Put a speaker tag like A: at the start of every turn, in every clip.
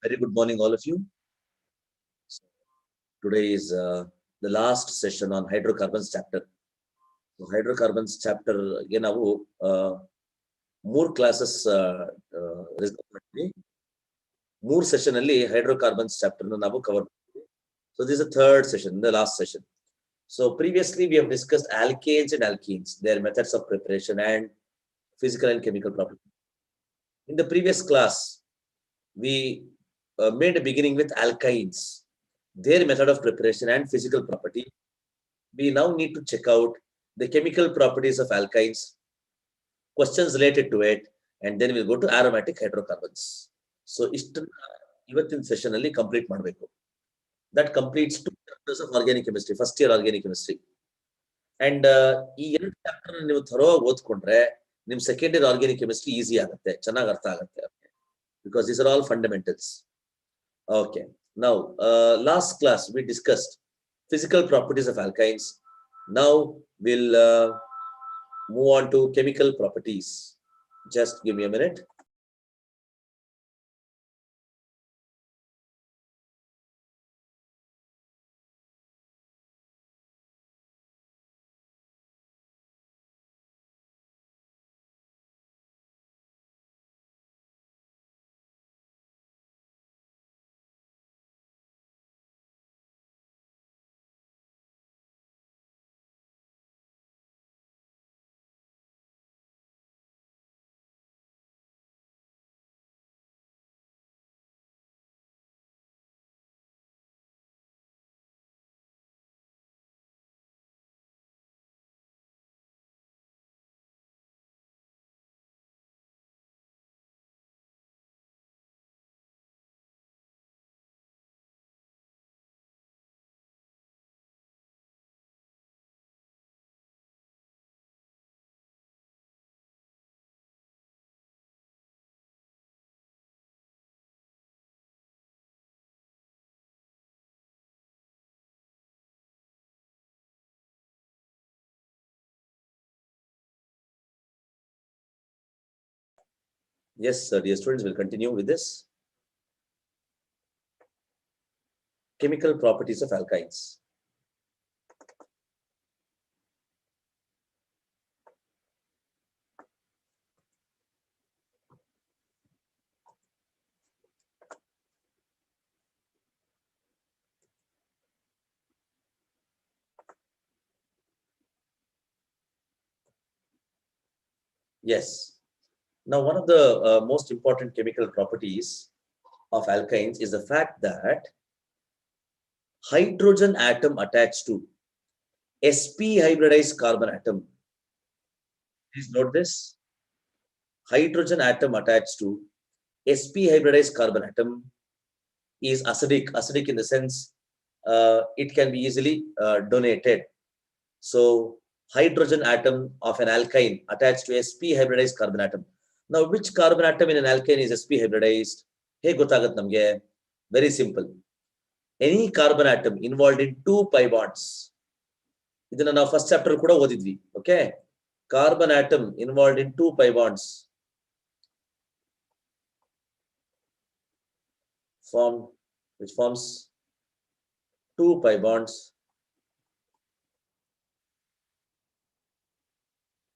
A: Very good morning, all of you. So today is the last session on hydrocarbons chapter. So hydrocarbons chapter ಗೆ ನಾವು ಮೂರು classes ಮೂರು session ಅಲ್ಲಿ hydrocarbons chapter ನಾವು cover ಮಾಡ್ತೀವಿ. So this is the third session, the last session. So previously we have discussed alkanes and alkenes, their methods of preparation and physical and chemical properties. In the previous class, we made a beginning with alkynes, their method of preparation and physical property. We now need to check out the chemical properties of alkynes, questions related to it, and then we'll go to aromatic hydrocarbons. So ಇವತ್ತಿನ session ಅಲ್ಲಿ complete ಮಾಡಬೇಕು. That completes 2 chapters of organic chemistry, first year organic chemistry. And ಈ 2 chapter ನೀವು ಥರೋವಾಗಿ ಓದ್ಕೊಂಡ್ರೆ ನಿಮ್ second year organic chemistry easy ಆಗುತ್ತೆ, ಚೆನ್ನಾಗಿ ಅರ್ಥ ಆಗುತ್ತೆ. Because these are all fundamentals. Okay. Now, last class we discussed physical properties of alkynes. Now we'll move on to chemical properties. Just give me a minute. Yes, dear students, we'll continue with this. Chemical properties of alkynes. Yes. Now, one of the most important chemical properties of alkynes is the fact that hydrogen atom attached to sp hybridized carbon atom. Please note this. Hydrogen atom attached to sp hybridized carbon atom is acidic. Acidic in the sense it can be easily donated. So hydrogen atom of an alkyne attached to sp hybridized carbon atom. Now, which carbon atom in an alkyne is sp hybridized? Hey, gotagat namge. Very simple. Any carbon atom involved in 2 pi bonds. Idana now first chapter kuda odidvi. Okay. Carbon atom involved in 2 pi bonds which forms 2 pi bonds.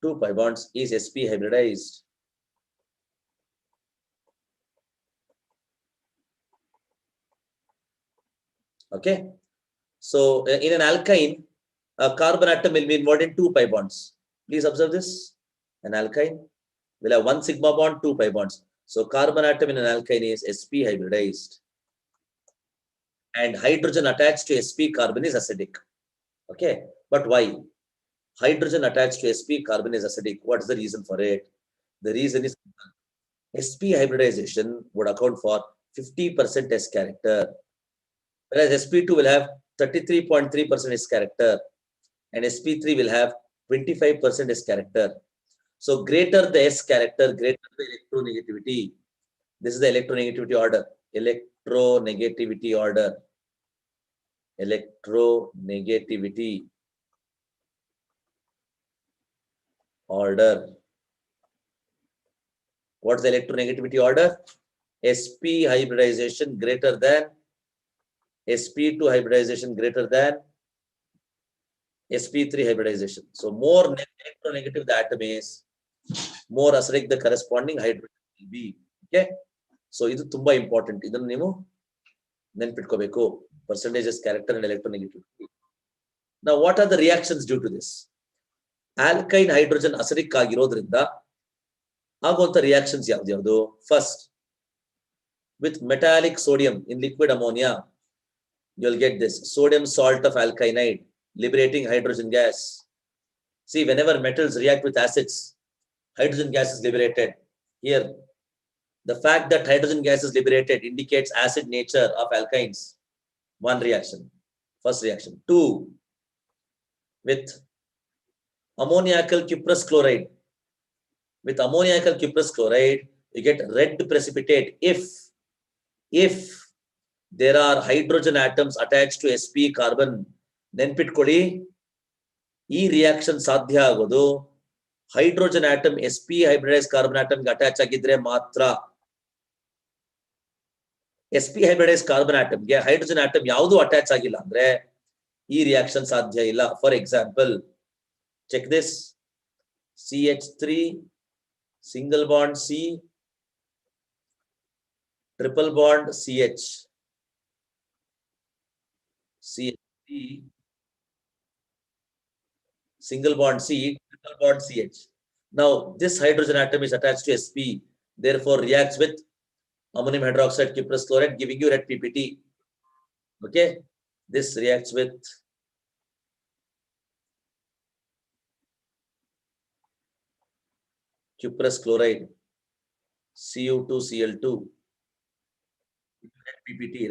A: 2 pi bonds is sp hybridized. Okay. So in an alkyne, a carbon atom will be involved in 2 pi bonds. Please observe this. An alkyne will have 1 sigma bond, 2 pi bonds. So carbon atom in an alkyne is sp hybridized. And hydrogen attached to sp carbon is acidic. Okay. But why? Hydrogen attached to sp carbon is acidic. What's the reason for it? The reason is sp hybridization would account for 50% S character, whereas sp2 will have 33.3% S character and sp3 will have 25% S character. So greater the S character, greater the electronegativity. This is the electronegativity order. Electronegativity order. Electronegativity order. What's the electronegativity order? sp hybridization greater than sp2 hybridization greater than sp3 hybridization. So more electronegative the atom is, more acidic the corresponding hydrogen will be. Okay, so this is very important. Idannu neevu ನೆನಪಿಟ್ಕೋಬೇಕು, percentages, character and electronegativity. Now what are the reactions due to this? Alkyne hydrogen acidic ಆಗಿರೋದ್ರಿಂದ ಆಗುವಂತ reactions ಯಾವ್ದು? First, with metallic sodium in liquid ammonia, you'll get this sodium salt of alkynide liberating hydrogen gas. See, whenever metals react with acids, hydrogen gas is liberated. Here, the fact that hydrogen gas is liberated indicates acid nature of alkynes. One reaction, first reaction. Two, with ammoniacal cuprous chloride. With ammoniacal cuprous chloride, you get red precipitate if there are hydrogen atoms attached to sp carbon. ನೆನ್ಪಿಟ್ಕೊಳ್ಳಿ, ಈ reaction ಸಾಧ್ಯ ಆಗೋದು hydrogen atom sp hybridise carbon atom ಗೆ attach ಆಗಿದ್ರೆ ಮಾತ್ರ. sp hybridise carbon atom ಗೆ hydrogen atom ಯಾವುದು attach ಆಗಿಲ್ಲ ಅಂದ್ರೆ ಈ ರಿಯಾಕ್ಷನ್ ಸಾಧ್ಯ ಇಲ್ಲ. For example, check this: CH3 single bond C, triple bond CH, CH3 single bond C, triple bond CH. Now this hydrogen atom is attached to sp, therefore reacts with ammonium hydroxide cuprous chloride, giving you red ppt. Okay, this reacts with cuprous chloride, Cu2Cl2,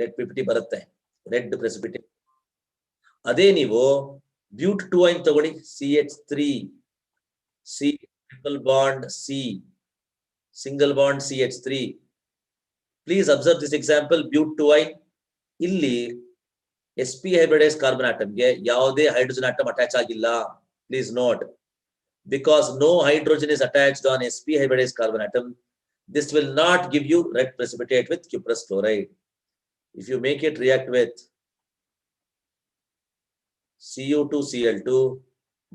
A: red ppt ಬರುತ್ತೆ, red precipitate. ಅದೇ ನೀವು ಬ್ಯೂಟ್ 2 ಐನ್ ತಗೊಳ್ಳಿ, CH3 C triple bond C single bond CH3. Please observe this example, ಬ್ಯೂಟ್ 2 ಐನ್. ಇಲ್ಲಿ sp hybridized carbon atom ಗೆ ಯಾವುದೇ hydrogen atom attach ಆಗಿಲ್ಲ. Please note, because no hydrogen is attached on sp hybridized carbon atom, this will not give you red precipitate with cuprous chloride. If you make it react with Cu2Cl2,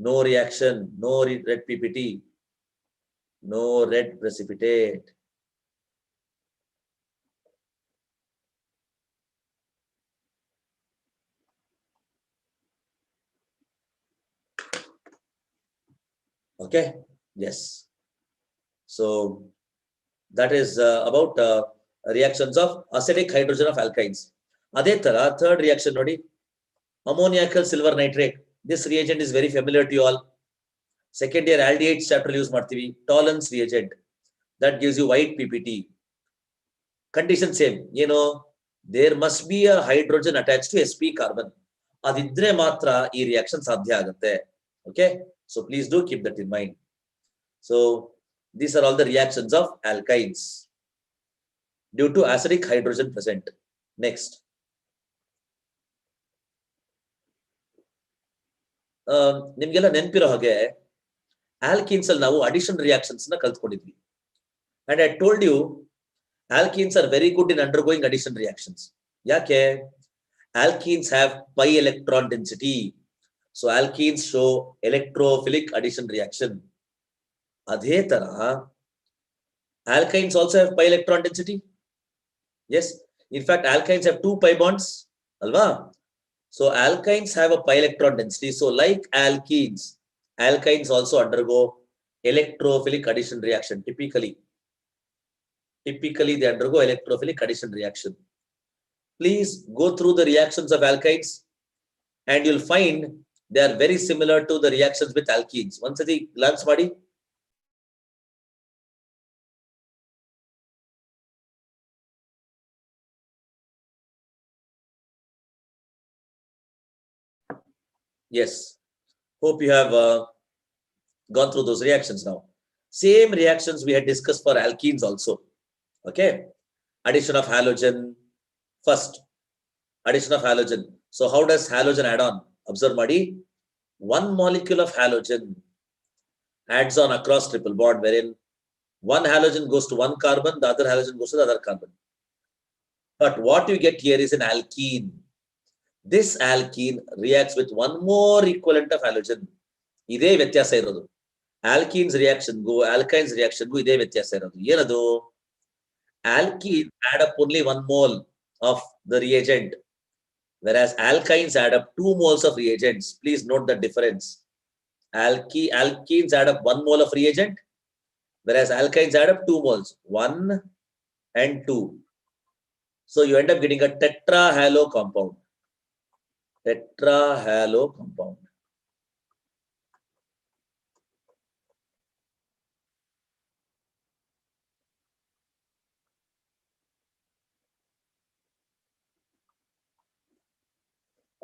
A: no reaction, no red ppt, no red precipitate. Okay, yes. So that is about reactions of acidic hydrogen of alkynes. ಅದೇ ತರ third reaction ನೋಡಿ, ammoniacal silver nitrate. This reagent is very familiar to you all. Second year aldehydes chapter use ಮಾಡ್ತೀವಿ. Tollens reagent that gives you white ppt. Condition same, ಏನು, there must be a hydrogen attached to sp carbon. ಅದಿದ್ರೆ ಮಾತ್ರ ಈ reaction ಸಾಧ್ಯ ಆಗುತ್ತೆ. Okay, so please do keep that in mind. So these are all the reactions of alkynes due to acidic hydrogen present. Next, ನಿಮ್ಗೆಲ್ಲ ನೆನಪಿರೋ ಹಾಗೆ alkenes ಅಲ್ಲಿ ನಾವು addition reactions ನ ಕಲ್ತ್ಕೊಂಡಿದ್ವಿ. And I told you alkenes are very good in undergoing addition reactions. ಯಾಕೆ? Alkenes have pi electron density. So alkenes show electrophilic addition reaction. ಅದೇ ತರ alkynes also have pi electron density. Yes, in fact alkynes have 2 pi bonds, alva? So alkynes have a pi electron density. So like alkenes, alkynes also undergo electrophilic addition reaction. Typically they undergo electrophilic addition reaction. Please go through the reactions of alkynes and you'll find they are very similar to the reactions with alkenes. Once again glance ಮಾಡಿ. Yes, hope you have gone through those reactions now. Same reactions we had discussed for alkenes also. Okay, addition of halogen. First, addition of halogen. So how does halogen add on? Observe madi. One molecule of halogen adds on across triple bond, wherein one halogen goes to one carbon, the other halogen goes to the other carbon. But what you get here is an alkene. This alkene reacts with one more equivalent of halogen. ಇದೇ ವ್ಯತ್ಯಾಸ ಇರೋದು. Alkenes reaction go, alkynes reaction go, ಇದೇ ವ್ಯತ್ಯಾಸ ಇರೋದು. ಏನದು? Alkenes add up only 1 mole of the reagent, whereas alkynes add up 2 moles of reagents. Please note the difference. Alkenes add up 1 mole of reagent, whereas alkynes add up 2 moles, 1 and 2. So you end up getting a tetrahalo compound. Tetrahalo compound.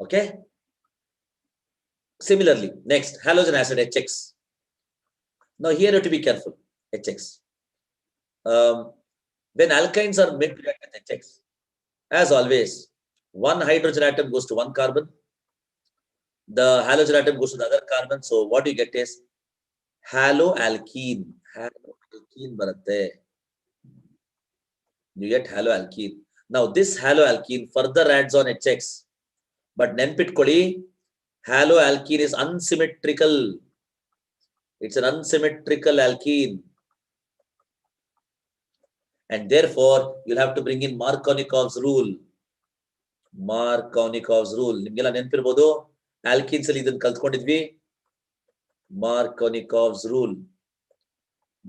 A: Okay. Similarly, next, halogen acid HX. Now here you have to be careful. HX. When alkynes are made to react with HX, as always, one hydrogen atom goes to one carbon, the halogen atom goes to the other carbon. So what you get is haloalkene. Haloalkene baratte. You get haloalkene. Now this haloalkene further adds on HX. But ನೆನ್ಪಿಟ್ಕೊಳ್ಳಿ, haloalkene is unsymmetrical. It's an unsymmetrical alkene. And therefore, you'll have to bring in Markovnikov's rule. Markovnikov's rule. ನಿಮಗೆಲ್ಲ ನೆನಪಿರಬಹುದು, alkenes ಅಲ್ಲಿ ಇದನ್ನ ಕಲ್ತ್ಕೊಂಡಿದ್ವಿ. Markovnikov's rule.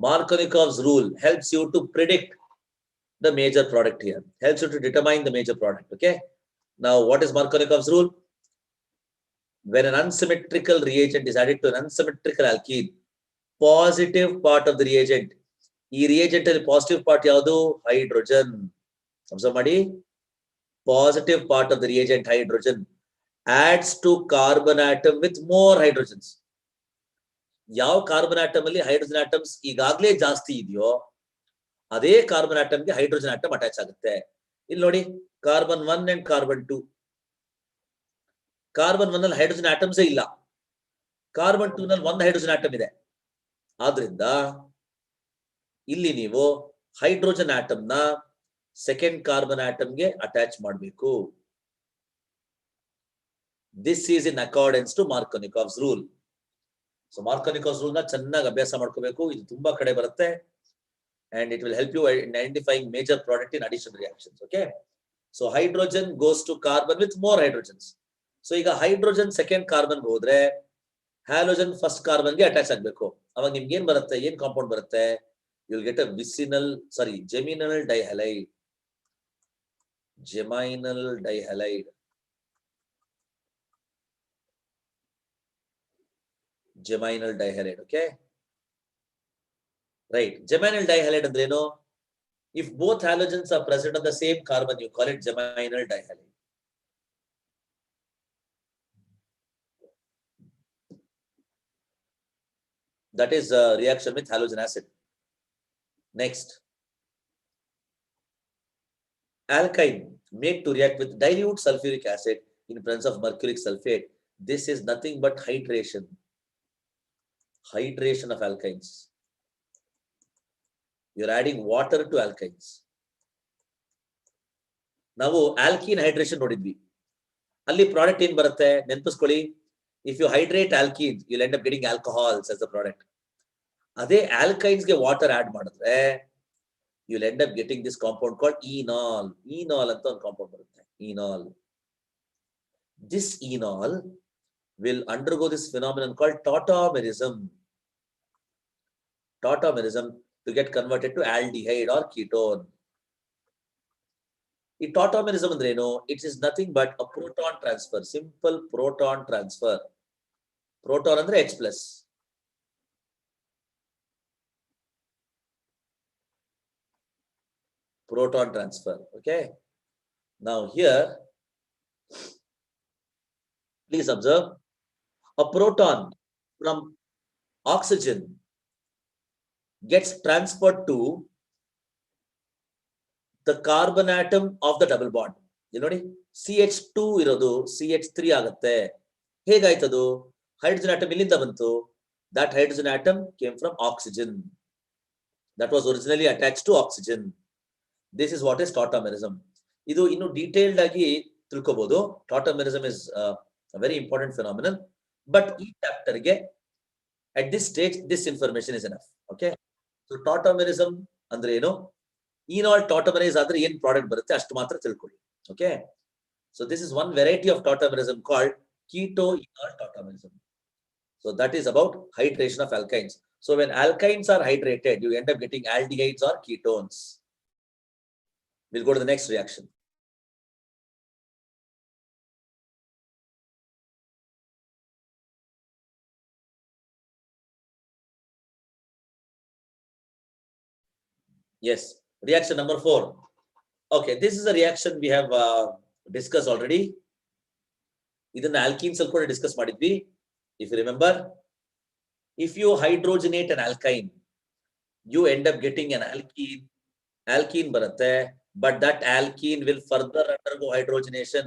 A: Markovnikov's rule helps you to predict the major product here. Helps you to determine the major product. Okay. Now, what is Markovnikov's rule? When an unsymmetrical reagent is added to an unsymmetrical alkene, positive part of the reagent, ಈ reagent ಅಲ್ಲಿ positive part ಯಾವುದು? Hydrogen. Observe ಮಾಡಿ, positive part of the reagent, hydrogen, adds to carbon atom with more hydrogens. ಯಾವ carbon atom ಅಲ್ಲಿ hydrogen atoms ಈಗಾಗಲೇ ಜಾಸ್ತಿ ಇದೆಯೋ ಅದೇ ಕಾರ್ಬನ್ ಆಟಮ್ಗೆ ಹೈಡ್ರೋಜನ್ ಆಟಮ್ ಅಟ್ಯಾಚ್ ಆಗುತ್ತೆ. ಇಲ್ಲಿ ನೋಡಿ, ಕಾರ್ಬನ್ 1 ಅಂಡ್ ಕಾರ್ಬನ್ 2. ಕಾರ್ಬನ್ 1 ಅಲ್ಲಿ ಹೈಡ್ರೋಜನ್ ಆಟಮ್ಸ್ ಇಲ್ಲ, ಕಾರ್ಬನ್ 2 ನಲ್ಲಿ 1 ಹೈಡ್ರೋಜನ್ ಆಟಮ್ ಇದೆ. ಆದ್ರಿಂದ ಇಲ್ಲಿ ನೀವು ಹೈಡ್ರೋಜನ್ ಆಟಮ್ ನ ಸೆಕೆಂಡ್ ಕಾರ್ಬನ್ ಆಟಮ್ಗೆ ಅಟ್ಯಾಚ್ ಮಾಡಬೇಕು. This is in accordance to Markovnikov's rule. So Markovnikov's rule ನ ಚೆನ್ನಾಗಿ ಅಭ್ಯಾಸ ಮಾಡ್ಕೋಬೇಕು. ಇದು ತುಂಬಾ ಕಡೆ ಬರುತ್ತೆ. And it will help you in identifying major product in addition reactions. Okay. So hydrogen goes to carbon with more hydrogens. So ಈಗ hydrogen second carbon ಹೋದ್ರೆ halogen first carbon ಗೆ ಅಟ್ಯಾಚ್ ಆಗಬೇಕು. ಅವಾಗ ನಿಮ್ಗೆ ಏನ್ ಬರುತ್ತೆ? ಏನ್ ಕಾಂಪೌಂಡ್ ಬರುತ್ತೆ? You will get a geminal dihalide. Geminal dihalide. Geminal dihalide. Okay. Right. Geminal dihalide andreno? If both halogens are present on the same carbon, you call it geminal dihalide. That is a reaction with halogen acid. Next. Alkyne made to react with dilute sulfuric acid in presence of mercuric sulfate. This is nothing but hydration. Hydration of alkynes. You're adding water to alkynes. ನಾವು alkene hydration ನೋಡಿದ್ವಿ. ಅಲ್ಲಿ product ಏನ್ ಬರುತ್ತೆ ನೆನಪಿಸ್ಕೊಳ್ಳಿ. If you hydrate alkenes, you'll end up getting alcohols as the product. ಅದೇ alkynes ಗೆ water add ಮಾಡಿದ್ರೆ you'll end up getting this compound called enol. Enol ಅಂತ ಒಂದು compound ಬರುತ್ತೆ. Enol. This enol will undergo this phenomenon called tautomerism. Tautomerism to get converted to aldehyde or ketone. ಈ tautomerism ಅಂದ್ರೆ ಏನು? It is nothing but a proton transfer. Simple proton transfer. Proton ಅಂದ್ರೆ H plus. Proton transfer. Okay. Now here, please observe, a proton from oxygen gets transferred to the carbon atom of the double bond. You know, CH2 ಇರೋದು CH3 ಆಗುತ್ತೆ. ಹೇಗಾಯ್ತದು? Hydrogen atom ಇಲ್ಲಿಂದ ಬಂತು. That hydrogen atom came from oxygen. That was originally attached to oxygen. This is what is tautomerism. ಇದು ಇನ್ನು detailed ಆಗಿ ತಿಳ್ಕೋಬಹುದು. Tautomerism is a very important phenomenon, but ಈ chapter ಗೆ at this stage this information is enough. Okay, so tautomerism ಅಂದ್ರೆ ಏನು, enol tautomerize ಆದ್ರೆ ಏನ್ ಪ್ರಾಡಕ್ಟ್ ಬರುತ್ತೆ ಅಷ್ಟು ಮಾತ್ರ ತಿಳ್ಕೊಳ್ಳಿ. Okay, so this is one variety of tautomerism called keto-enol tautomerism. So that is about hydration of alkynes. So when alkynes are hydrated, you end up getting aldehydes or ketones. We'll go to the next reaction. Yes, reaction number 4. Okay, this is a reaction we have discussed already. ಇದನ್ನ alkenes ಅಲ್ಲಿ ಕೂಡ discuss ಮಾಡಿದ್ವಿ. If you remember, if you hydrogenate an alkyne, you end up getting an alkene. Alkene ಬರುತ್ತೆ, but that alkene will further undergo hydrogenation.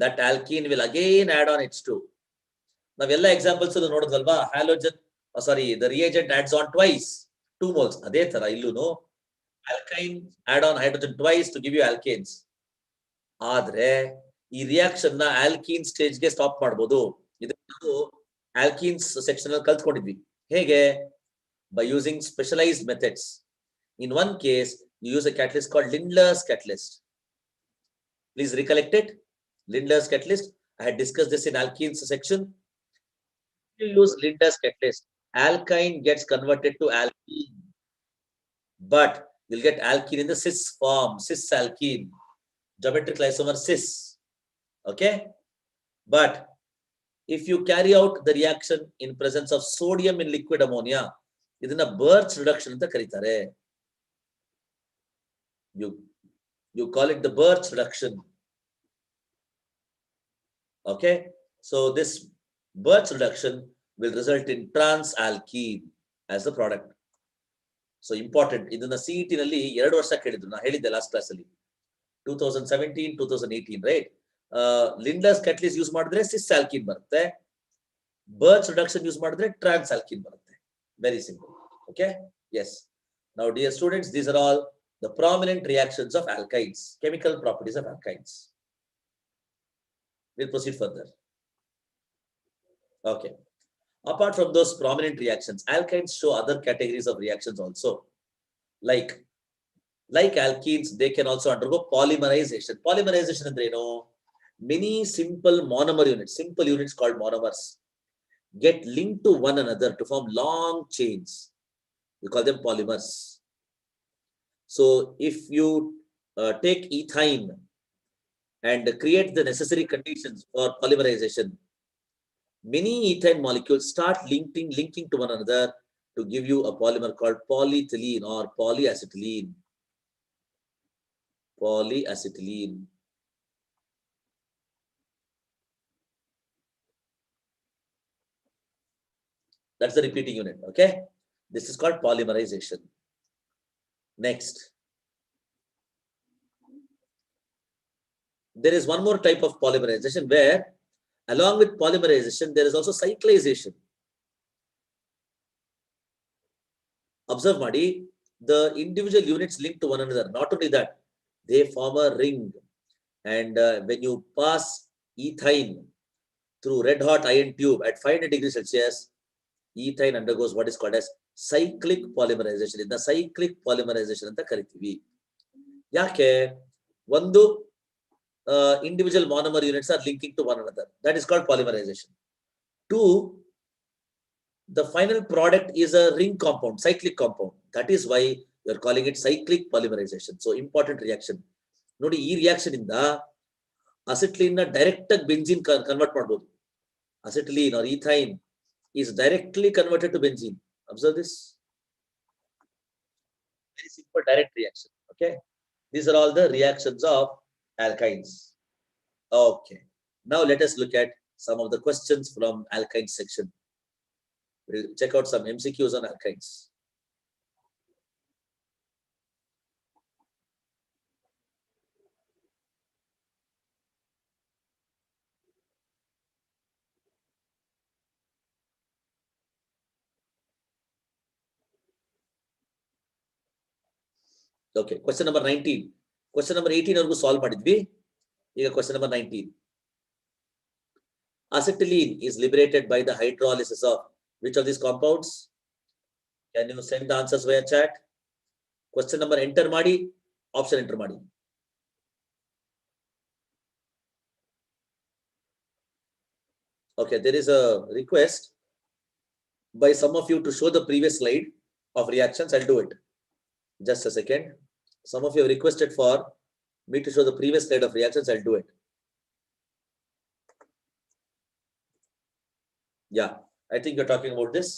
A: That alkene will again add on H2. ನಾವೆಲ್ಲ examples ನೋಡಿದ್ವಲ್ವಾ, halogen, the reagent adds on twice 2 moles. ಅದೇ ತರ ಇಲ್ಲೂನು alkyne add on hydrogen twice to give you alkanes. ಆದ್ರೆ ಈ reaction ನ alkene stage ಗೆ stop ಮಾಡಬಹುದು. ಇದನ್ನ ನಾವು ಆಲ್ಕೀನ್ಸ್ ಸೆಕ್ಷನ್ ಅಲ್ಲಿ ಕಲ್ತ್ಕೊಂಡಿದ್ವಿ. ಹೇಗೆ? by using specialized methods. In one case, you use a catalyst called Lindlar's catalyst. Please recollect it. Lindlar's catalyst. I had discussed this in alkenes section. You use Lindlar's catalyst. Alkyne gets converted to alkene, but you'll get alkene in the cis form, cis alkene, geometric isomer cis. Okay, but if you carry out the reaction in presence of sodium in liquid ammonia, ಇದನ್ನ ಬರ್ಚ್ reduction ಅಂತ ಕರೀತಾರೆ. You call it the birch reduction. Okay, so this birch reduction will result in trans alkene as the product. So important, ಇದನ್ನ CET ನಲ್ಲಿ 2 ವರ್ಷ ಕೇಳಿದ್ರು. ನಾನು ಹೇಳಿದ್ದೆ last class ಅಲ್ಲಿ 2017 2018, right? Lindlar's catalyst ಯೂಸ್ ಮಾಡಿದ್ರೆ cis alkene ಬರುತ್ತೆ, birch reduction ಯೂಸ್ ಮಾಡಿದ್ರೆ trans alkene ಬರುತ್ತೆ. Very simple. Okay, yes. Now dear students, these are all the prominent reactions of alkynes, chemical properties of alkynes. We'll proceed further. Okay, apart from those prominent reactions, alkynes show other categories of reactions also. Like alkenes, they can also undergo polymerization. Polymerization andre eno, many simple monomer units, simple units called monomers, get linked to one another to form long chains. We call them polymers. So if you take ethine and create the necessary conditions for polymerization, many ethine molecules start linking to one another to give you a polymer called polyethylene or polyacetylene. Polyacetylene. That's the repeating unit. Okay, this is called polymerization. Next, there is one more type of polymerization where along with polymerization there is also cyclization. Observe madi, the individual units link to one another. Not only that, they form a ring, and when you pass ethine through red hot iron tube at 500 degrees Celsius, ethine undergoes what is called as cyclic polymerization. ಇದನ್ನ cyclic polymerization ಅಂತ ಕರಿತೀವಿ. ಯಾಕೆ? ಒಂದು individual monomer units are linking to one another. That is called polymerization. 2, the final product is a ring compound, cyclic compound. That is why you are calling it cyclic polymerization. So important reaction. ನೋಡಿ, ಈ reaction ಇಂದ ಅಸಿಟಿಲೀನ್ ನ direct ಆಗಿ benzene convert ಮಾಡಬಹುದು. ಅಸಿಟಿಲೀನ್ or ethine is directly converted to benzene. Observe this. Very simple direct reaction. Okay, these are all the reactions of alkynes. Okay, now let us look at some of the questions from alkyne section. We'll check out some MCQs on alkynes. Okay, question number 19. Question number 18 ವರೆಗೂ solve ಮಾಡಿದ್ವಿ. ಈಗ question number 19. Acetylene is liberated by the hydrolysis of which of these compounds? Can you send the answers via chat? Question number enter ಮಾಡಿ, option enter ಮಾಡಿ. Okay, there is a request by some of you to show the previous slide of reactions. I'll do it. Just a second. Some of you have requested for me to show the previous slide of reactions. I'll do it. Yeah, I think you're talking about this.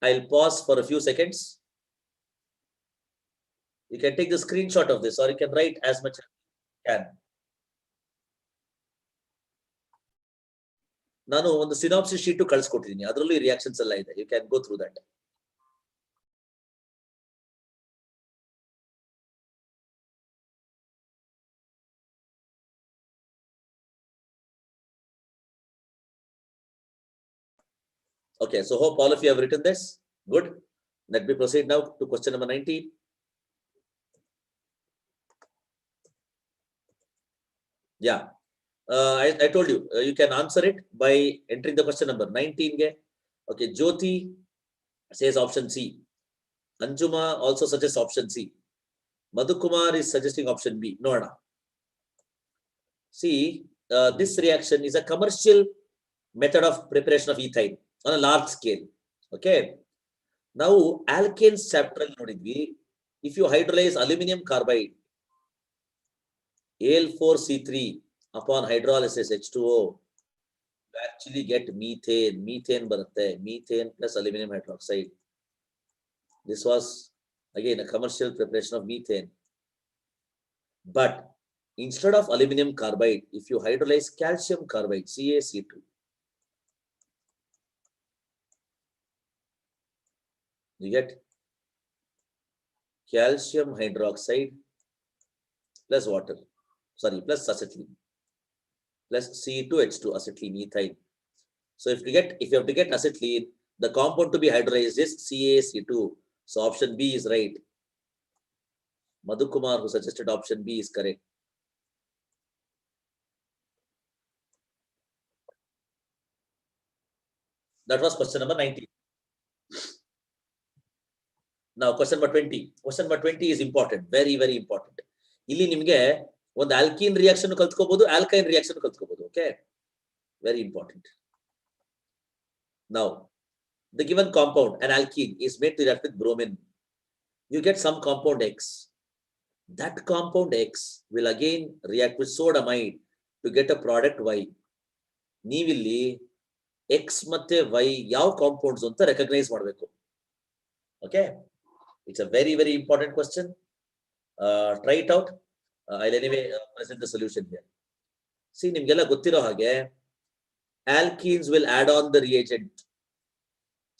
A: I'll pause for a few seconds. You can take the screenshot of this or you can write as much as you can. ನಾನು ಒಂದು synopsis sheet ಕಳಿಸ್ಕೊಟ್ಟಿದ್ದೀನಿ, ಅದರಲ್ಲಿ reactions ಎಲ್ಲ ಇದೆ. You can go through that. Okay, so hope all of you have written this. Good. Let me proceed now to question number 19. Yeah, I told you you can answer it by entering the question number 19. Okay, Jyoti says option C. Anjuma also suggests option C. Madhukumar is suggesting option B. No, no. See, this reaction is a commercial method of preparation of ethyl on a large scale. Okay. Now, alkanes chapter nodidvi. If you hydrolyze aluminum carbide, Al4C3 upon hydrolysis H2O, you actually get methane. Methane barutte. Methane plus aluminum hydroxide. This was again a commercial preparation of methane. But instead of aluminum carbide, if you hydrolyze calcium carbide, CaC2, you get calcium hydroxide plus water, sorry, plus acetylene, plus C2H2 acetylene ethyl. So if you have to get acetylene, the compound to be hydrolyzed is CaC2. So option B is right. Madhukumar, who suggested option B, is correct. That was question number 19. Now question number 20. Question number 20 is important, very, very important. ಇಲ್ಲಿ ನಿಮಗೆ ಒಂದು alkene reaction ಕಲ್ತ್ಕೋಬಹುದು, alkyne reaction ಕಲ್ತ್ಕೋಬಹುದು. Okay, very important. Now, the given compound, an alkene, is made to react with bromine. You get some compound X. That compound X will again react with sodamide to get a product Y. ನೀವಿಲ್ಲಿ X ಮತ್ತೆ Y ಯಾವ compounds ಅಂತ recognize ಮಾಡಬೇಕು. Okay, it's a very, very important question. Try it out. I'll anyway present the solution here. See, ನಿಮ್ಗೆಲ್ಲ ಗೊತ್ತಿರೋ ಹಾಗೆ alkenes will add on the reagent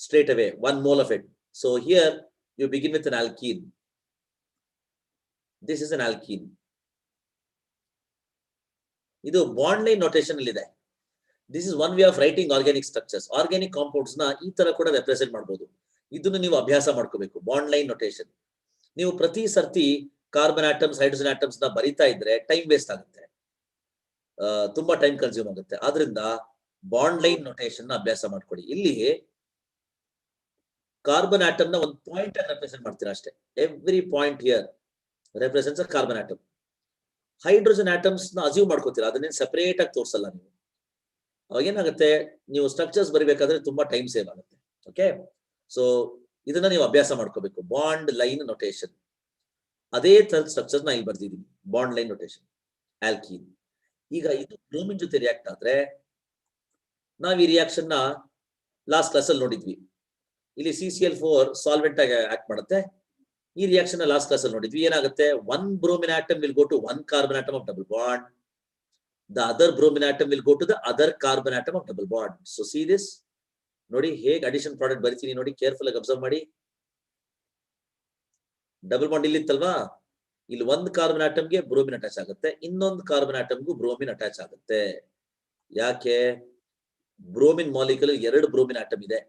A: straight away, 1 mole of it. So here you begin with an alkene. This is an alkene. ಇದು bond line notation ಅಲ್ಲಿ ಇದೆ. This is one way of writing organic structures. Organic compounds na ಈ ತರ ಕೂಡ represent ಮಾಡಬಹುದು. ಇದನ್ನು ನೀವು ಅಭ್ಯಾಸ ಮಾಡ್ಕೋಬೇಕು, bond line notation. ನೀವು ಪ್ರತಿ ಸರ್ತಿ ಕಾರ್ಬನ್ ಆಟಮ್ಸ್, ಹೈಡ್ರೋಜನ್ ಆಟಮ್ಸ್ ನ ಬರಿತಾ ಇದ್ರೆ ಟೈಮ್ ವೇಸ್ಟ್ ಆಗುತ್ತೆ, ತುಂಬಾ ಟೈಮ್ ಕನ್ಸ್ಯೂಮ್ ಆಗುತ್ತೆ. ಆದ್ರಿಂದ ಬಾಂಡ್ ಲೈನ್ ನೊಟೇಷನ್ ನ ಅಭ್ಯಾಸ ಮಾಡ್ಕೊಡಿ. ಇಲ್ಲಿ ಕಾರ್ಬನ್ ಆಟಮ್ ನ ಒಂದು ಪಾಯಿಂಟ್ ಅನ್ನು ರೆಪ್ರೆಸೆಂಟ್ ಮಾಡ್ತೀರಾ ಅಷ್ಟೇ. Every point here represents a carbon atom. Hydrogen atoms ನ ಅಸ್ಯೂಮ್ ಮಾಡ್ಕೋತೀರಾ, ಅದನ್ನೇನು ಸೆಪರೇಟ್ ಆಗಿ ತೋರಿಸಲ್ಲ ನೀವು. ಅವಾಗ ಏನಾಗುತ್ತೆ, ನೀವು ಸ್ಟ್ರಕ್ಚರ್ಸ್ ಬರಿಬೇಕಾದ್ರೆ ತುಂಬಾ ಟೈಮ್ ಸೇವ್ ಆಗುತ್ತೆ. ಓಕೆ, ಸೊ ಇದನ್ನ ನೀವು ಅಭ್ಯಾಸ ಮಾಡ್ಕೋಬೇಕು, ಬಾಂಡ್ ಲೈನ್ ನೊಟೇಷನ್. ಅದೇ ತರದ ಸ್ಟ್ರಕ್ಚರ್ ನ ಇಲ್ಲಿ ಬರ್ದಿದೀನಿ, ಬಾಂಡ್ ಲೈನ್ ನೊಟೇಷನ್, ಆಲ್ಕೀನ್. ಈಗ ಇದು ಬ್ರೋಮಿನ್ ಜೊತೆ ರಿಯಾಕ್ಟ್ ಆದ್ರೆ ನಾವ್ ಈ ರಿಯಾಕ್ಷನ್ ನ ಲಾಸ್ಟ್ ಕ್ಲಾಸ್ ಅಲ್ಲಿ ನೋಡಿದ್ವಿ. ಇಲ್ಲಿ CCl4 ಸಾಲ್ವೆಂಟ್ ಆಗಿ ಆಕ್ಟ್ ಮಾಡುತ್ತೆ. ಈ ರಿಯಾಕ್ಷನ್ ನ ಲಾಸ್ಟ್ ಕ್ಲಾಸ್ ಅಲ್ಲಿ ನೋಡಿದ್ವಿ. ಏನಾಗುತ್ತೆ, 1 bromine atom will go to 1 carbon atom of double bond. The other bromine atom will go to the other carbon atom of double bond. So see this, ನೋಡಿ ಹೇಗೆ addition product ಬರಿತೀನಿ ನೋಡಿ, careful ಆಗಿ observe ಮಾಡಿ. Double bond ಇಲ್ಲಿ ಇತ್ತಲ್ವಾ, ಇಲ್ಲಿ 1 carbon ಆಟಮ್ಗೆ bromine attach ಆಗುತ್ತೆ, ಇನ್ನೊಂದು ಕಾರ್ಬನ್ ಆಟಮ್ಗೂ ಬ್ರೋಮಿನ್ ಅಟ್ಯಾಚ್ ಆಗುತ್ತೆ. ಯಾಕೆ, ಬ್ರೋಮಿನ್ ಮಾಲಿಕ್ಯೂಲ್ 2 ಬ್ರೋಮಿನ್ ಆಟಮ್ ಇದೆ,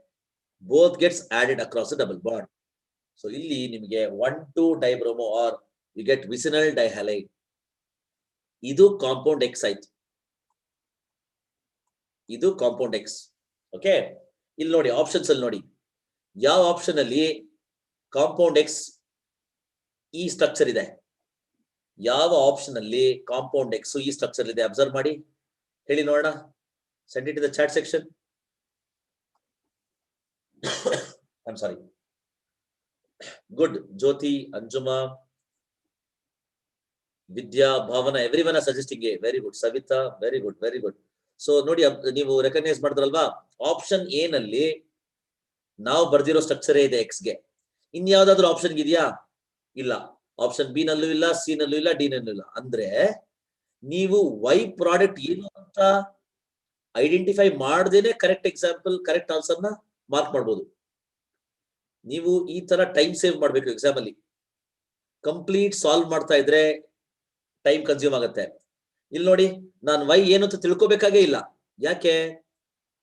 A: both gets added across the double bond. So ಇಲ್ಲಿ ನಿಮಗೆ 1,2 dibromo or You get vicinal dihalide. Idu compound X ಆಯ್ತು. ಇದು ಕಾಂಪೌಂಡ್ X. ಓಕೆ, ಇಲ್ಲಿ ನೋಡಿ ಆಪ್ಷನ್ಸ್ ಅಲ್ಲಿ ನೋಡಿ ಯಾವ ಆಪ್ಷನ್ ಅಲ್ಲಿ ಕಾಂಪೌಂಡ್ X ಈ ಸ್ಟ್ರಕ್ಚರ್ ಇದೆ, ಯಾವ ಆಪ್ಷನ್ ಅಲ್ಲಿ ಕಾಂಪೌಂಡ್ X ಈ ಸ್ಟ್ರಕ್ಚರ್ ಇದೆ ಅಬ್ಸರ್ವ್ ಮಾಡಿ, ಹೇಳಿ ನೋಡೋಣ. Send it in the chat section. I am sorry. Good. Jyoti, Anjuma, Vidya, Bhavana, everyone are suggesting A. Very good. Savita, very good, very good. So ನೋಡಿ, ನೀವು ರೆಕಗ್ನೈಸ್ ಮಾಡಿದ್ರಲ್ವಾ, ಆಪ್ಷನ್ ಎ ನಲ್ಲಿ ನಾವು ಬರ್ದಿರೋ ಸ್ಟ್ರಕ್ಚರ್ ಇದೆ X ಗೆ. ಇನ್ಯಾವುದಾದ್ರೂ ಆಪ್ಷನ್ ಇದೆಯಾ? ಇಲ್ಲ. ಆಪ್ಷನ್ ಬಿ ನಲ್ಲೂ ಇಲ್ಲ, ಸಿ ನಲ್ಲೂ ಇಲ್ಲ, ಡಿ ನಲ್ಲೂ ಇಲ್ಲ. ಅಂದ್ರೆ ನೀವು Y ಪ್ರಾಡಕ್ಟ್ ಏನು ಅಂತ ಐಡೆಂಟಿಫೈ ಮಾಡದೇನೆ ಕರೆಕ್ಟ್ ಎಕ್ಸಾಂಪಲ್, ಕರೆಕ್ಟ್ ಆನ್ಸರ್ ನ ಮಾರ್ಕ್ ಮಾಡ್ಬೋದು. ನೀವು ಈ ತರ ಟೈಮ್ ಸೇವ್ ಮಾಡ್ಬೇಕು ಎಕ್ಸಾಮ್ ಅಲ್ಲಿ. ಕಂಪ್ಲೀಟ್ ಸಾಲ್ವ್ ಮಾಡ್ತಾ ಇದ್ರೆ ಟೈಮ್ ಕನ್ಸ್ಯೂಮ್ ಆಗುತ್ತೆ. ಇಲ್ಲಿ ನೋಡಿ, ನಾನು Y ಏನು ಅಂತ ತಿಳ್ಕೊಬೇಕಾಗೇ ಇಲ್ಲ. ಯಾಕೆ?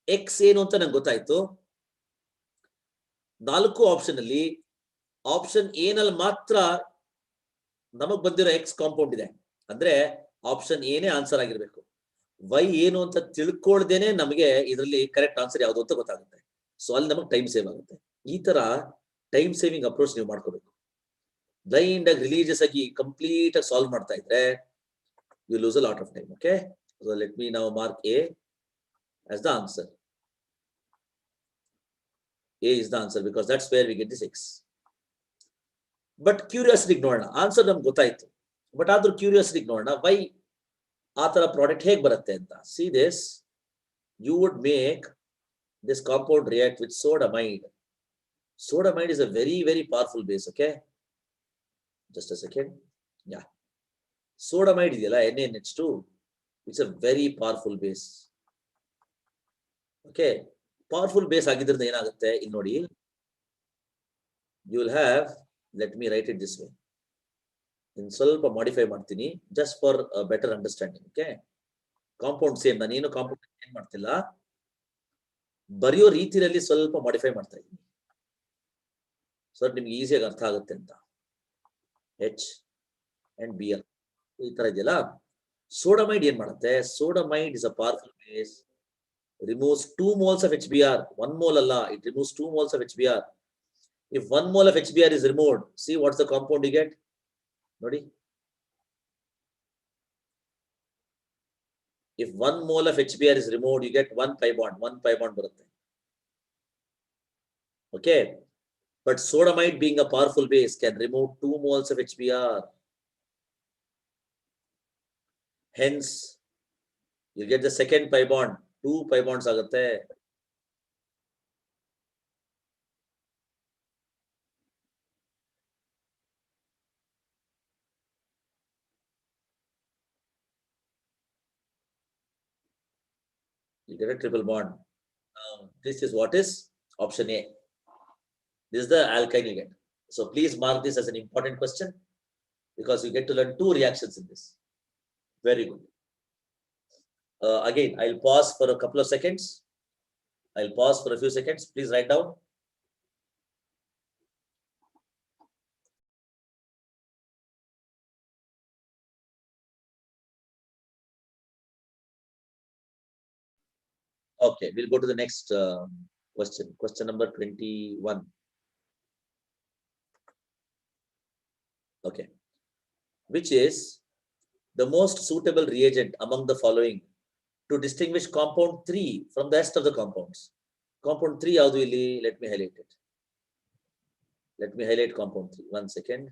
A: X ಏನು ಅಂತ ನಂಗೆ ಗೊತ್ತಾಯ್ತು. 4 ಆಪ್ಷನ್ ಅಲ್ಲಿ ಆಪ್ಷನ್ ಎ ನಲ್ಲಿ ಮಾತ್ರ ನಮಗ್ ಬಂದಿರೋ X ಕಾಂಪೌಂಡ್ ಇದೆ. ಅಂದ್ರೆ ಆಪ್ಷನ್ ಏನೇ ಆನ್ಸರ್ ಆಗಿರ್ಬೇಕು. Y ಏನು ಅಂತ ತಿಳ್ಕೊಳ್ದೇನೆ ನಮಗೆ ಇದರಲ್ಲಿ ಕರೆಕ್ಟ್ ಆನ್ಸರ್ ಯಾವುದು ಅಂತ ಗೊತ್ತಾಗುತ್ತೆ. ಸೊ ಅಲ್ಲಿ ನಮಗೆ ಟೈಮ್ ಸೇವ್ ಆಗುತ್ತೆ. ಈ ತರ ಟೈಮ್ ಸೇವಿಂಗ್ ಅಪ್ರೋಚ್ ನೀವು ಮಾಡ್ಕೋಬೇಕು. ಬ್ಲೈಂಡ್ ಆಗಿ ರಿಲೀಜಿಯಸ್ ಆಗಿ ಕಂಪ್ಲೀಟ್ ಆಗಿ ಸಾಲ್ವ್ ಮಾಡ್ತಾ ಇದ್ರೆ you lose a lot of time. Okay, so let me now mark A as the answer. A is the answer because that's where we get this X. But curiosity ನೋಡೋಣ, answer ನಮ್ಗೆ ಗೊತ್ತಾಯ್ತು. But ಆದ್ರೂ curiosity ನೋಡೋಣ, Y ಆ ತರ product ಹೇಗೆ ಬರುತ್ತೆ ಅಂತ. See this, you would make this compound react with sodamide. Sodamide is a very, very powerful base. Okay, just a second. Yeah, sodamide ಇದೆಯಲ್ಲ, NaNH2, it's a very powerful base. Okay, powerful base ಆಗಿದ್ರಿಂದ ಏನಾಗುತ್ತೆ ಇಲ್ಲಿ ನೋಡಿ, you will have, let me write it this way, ಇನ್ ಸ್ವಲ್ಪ modify ಮಾಡ್ತೀನಿ just for better understanding. Okay, compound same, ನಾನೇನು compound ಏನ್ ಮಾಡ್ತಿಲ್ಲ, ಬರೆಯೋ ರೀತಿಯಲ್ಲಿ ಸ್ವಲ್ಪ ಮಾಡಿಫೈ ಮಾಡ್ತಾ ಇದ್ದೀನಿ ಸೊ ನಿಮ್ಗೆ ಈಸಿಯಾಗಿ ಅರ್ಥ ಆಗುತ್ತೆ ಅಂತ. H and Br ಈ ತರ ಇದೆಯಲ್ಲ. ಸೋಡಮೈಡ್ ಏನ್ ಮಾಡುತ್ತೆ? Sodamide is a powerful base, removes 2 moles of HBr. 1 mole alla, it removes 2 moles of HBr. If 1 mole of HBr is removed, see what's the compound you get? Nodi, if 1 mole of HBr is removed, you get 1 pi bond. 1 pi bond barutte. Okay, but sodamide being a powerful base can remove 2 moles of HBr. Hence, you get the second pi bond. 2 pi bonds ಆಗುತ್ತೆ. You get a triple bond. This is what is option A. This is the alkyne you get. So please mark this as an important question because you get to learn 2 reactions in this. Very good. Again, I'll pause for a couple of seconds. I'll pause for a few seconds. Please write down. Okay, we'll go to the next question. Question number 21. Okay, which is the most suitable reagent among the following to distinguish compound 3 from the rest of the compounds? Compound 3 yavadu illi? Let me highlight it. Let me highlight compound 3. 1 second.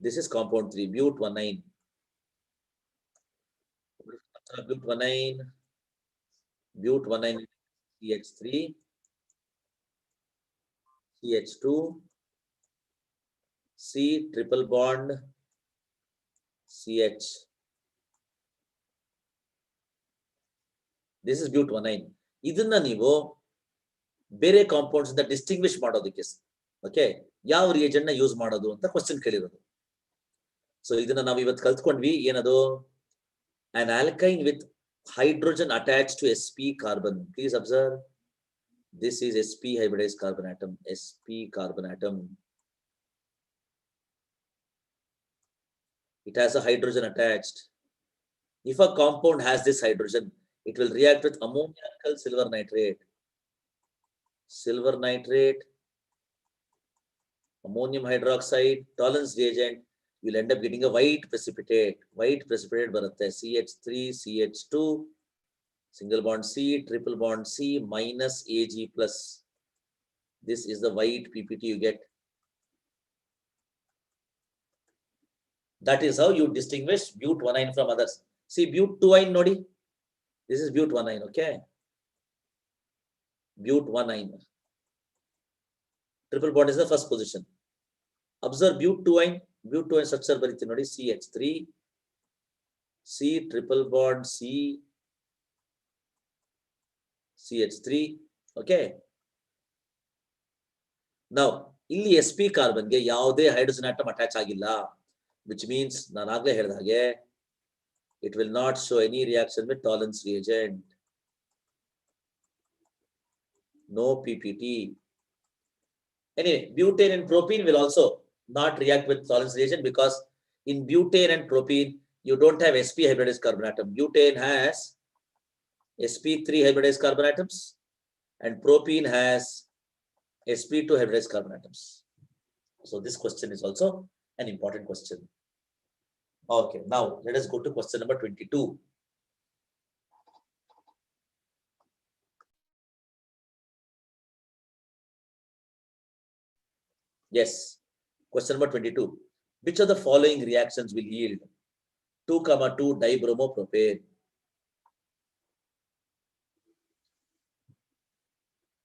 A: This is compound 3, but19. But19, but19, CH3, CH2, C triple bond, CH. This is but19. ಇದನ್ನ ನೀವು ಬೇರೆ compounds ಇಂದ distinguish ಮಾಡೋದಕ್ಕೆ okay ಯಾವ reagent ನ use ಮಾಡೋದು ಅಂತ question ಕೇಳಿರೋದು. So ಇದನ್ನ ನಾವು ಇವತ್ತು ಕಲ್ತ್ಕೊಂಡ್ವಿ. ಏನದು? an alkyne with hydrogen attached to sp carbon. Please observe, This is sp hybridized carbon atom, sp carbon atom. It has a hydrogen attached. If a compound has this hydrogen, it will react with ammoniacal silver nitrate. Silver nitrate, ammonium hydroxide, tolerance reagent, you will end up getting a white precipitate. White precipitate baratte. CH3, CH2, single bond C, triple bond C, minus Ag plus. This is the white PPT you get. That is how you distinguish but1-ine from others. See, but2-ine nodi. This is but1-ine, okay? But1-ine. Triple bond is the first position. Observe but2-ine. But2-ine structure bariti nodi. CH3, C, triple bond C, CH3, okay? Now, illi sp carbon ge yaude hydrogen atom attach agilla, which means naan agle helida hage it will not show any reaction with tolerance reagent. No PPT. Anyway, butane and propene will also not react with tolerance reagent because in butane and propene you don't have sp hybridized carbon atom. Butane has sp3 hybridized carbon atoms and propene has sp2 hybridized carbon atoms. So this question is also an important question. Okay, now let us go to question number 22. Yes, question number 22. Which of the following reactions will yield 2,2 dibromopropane?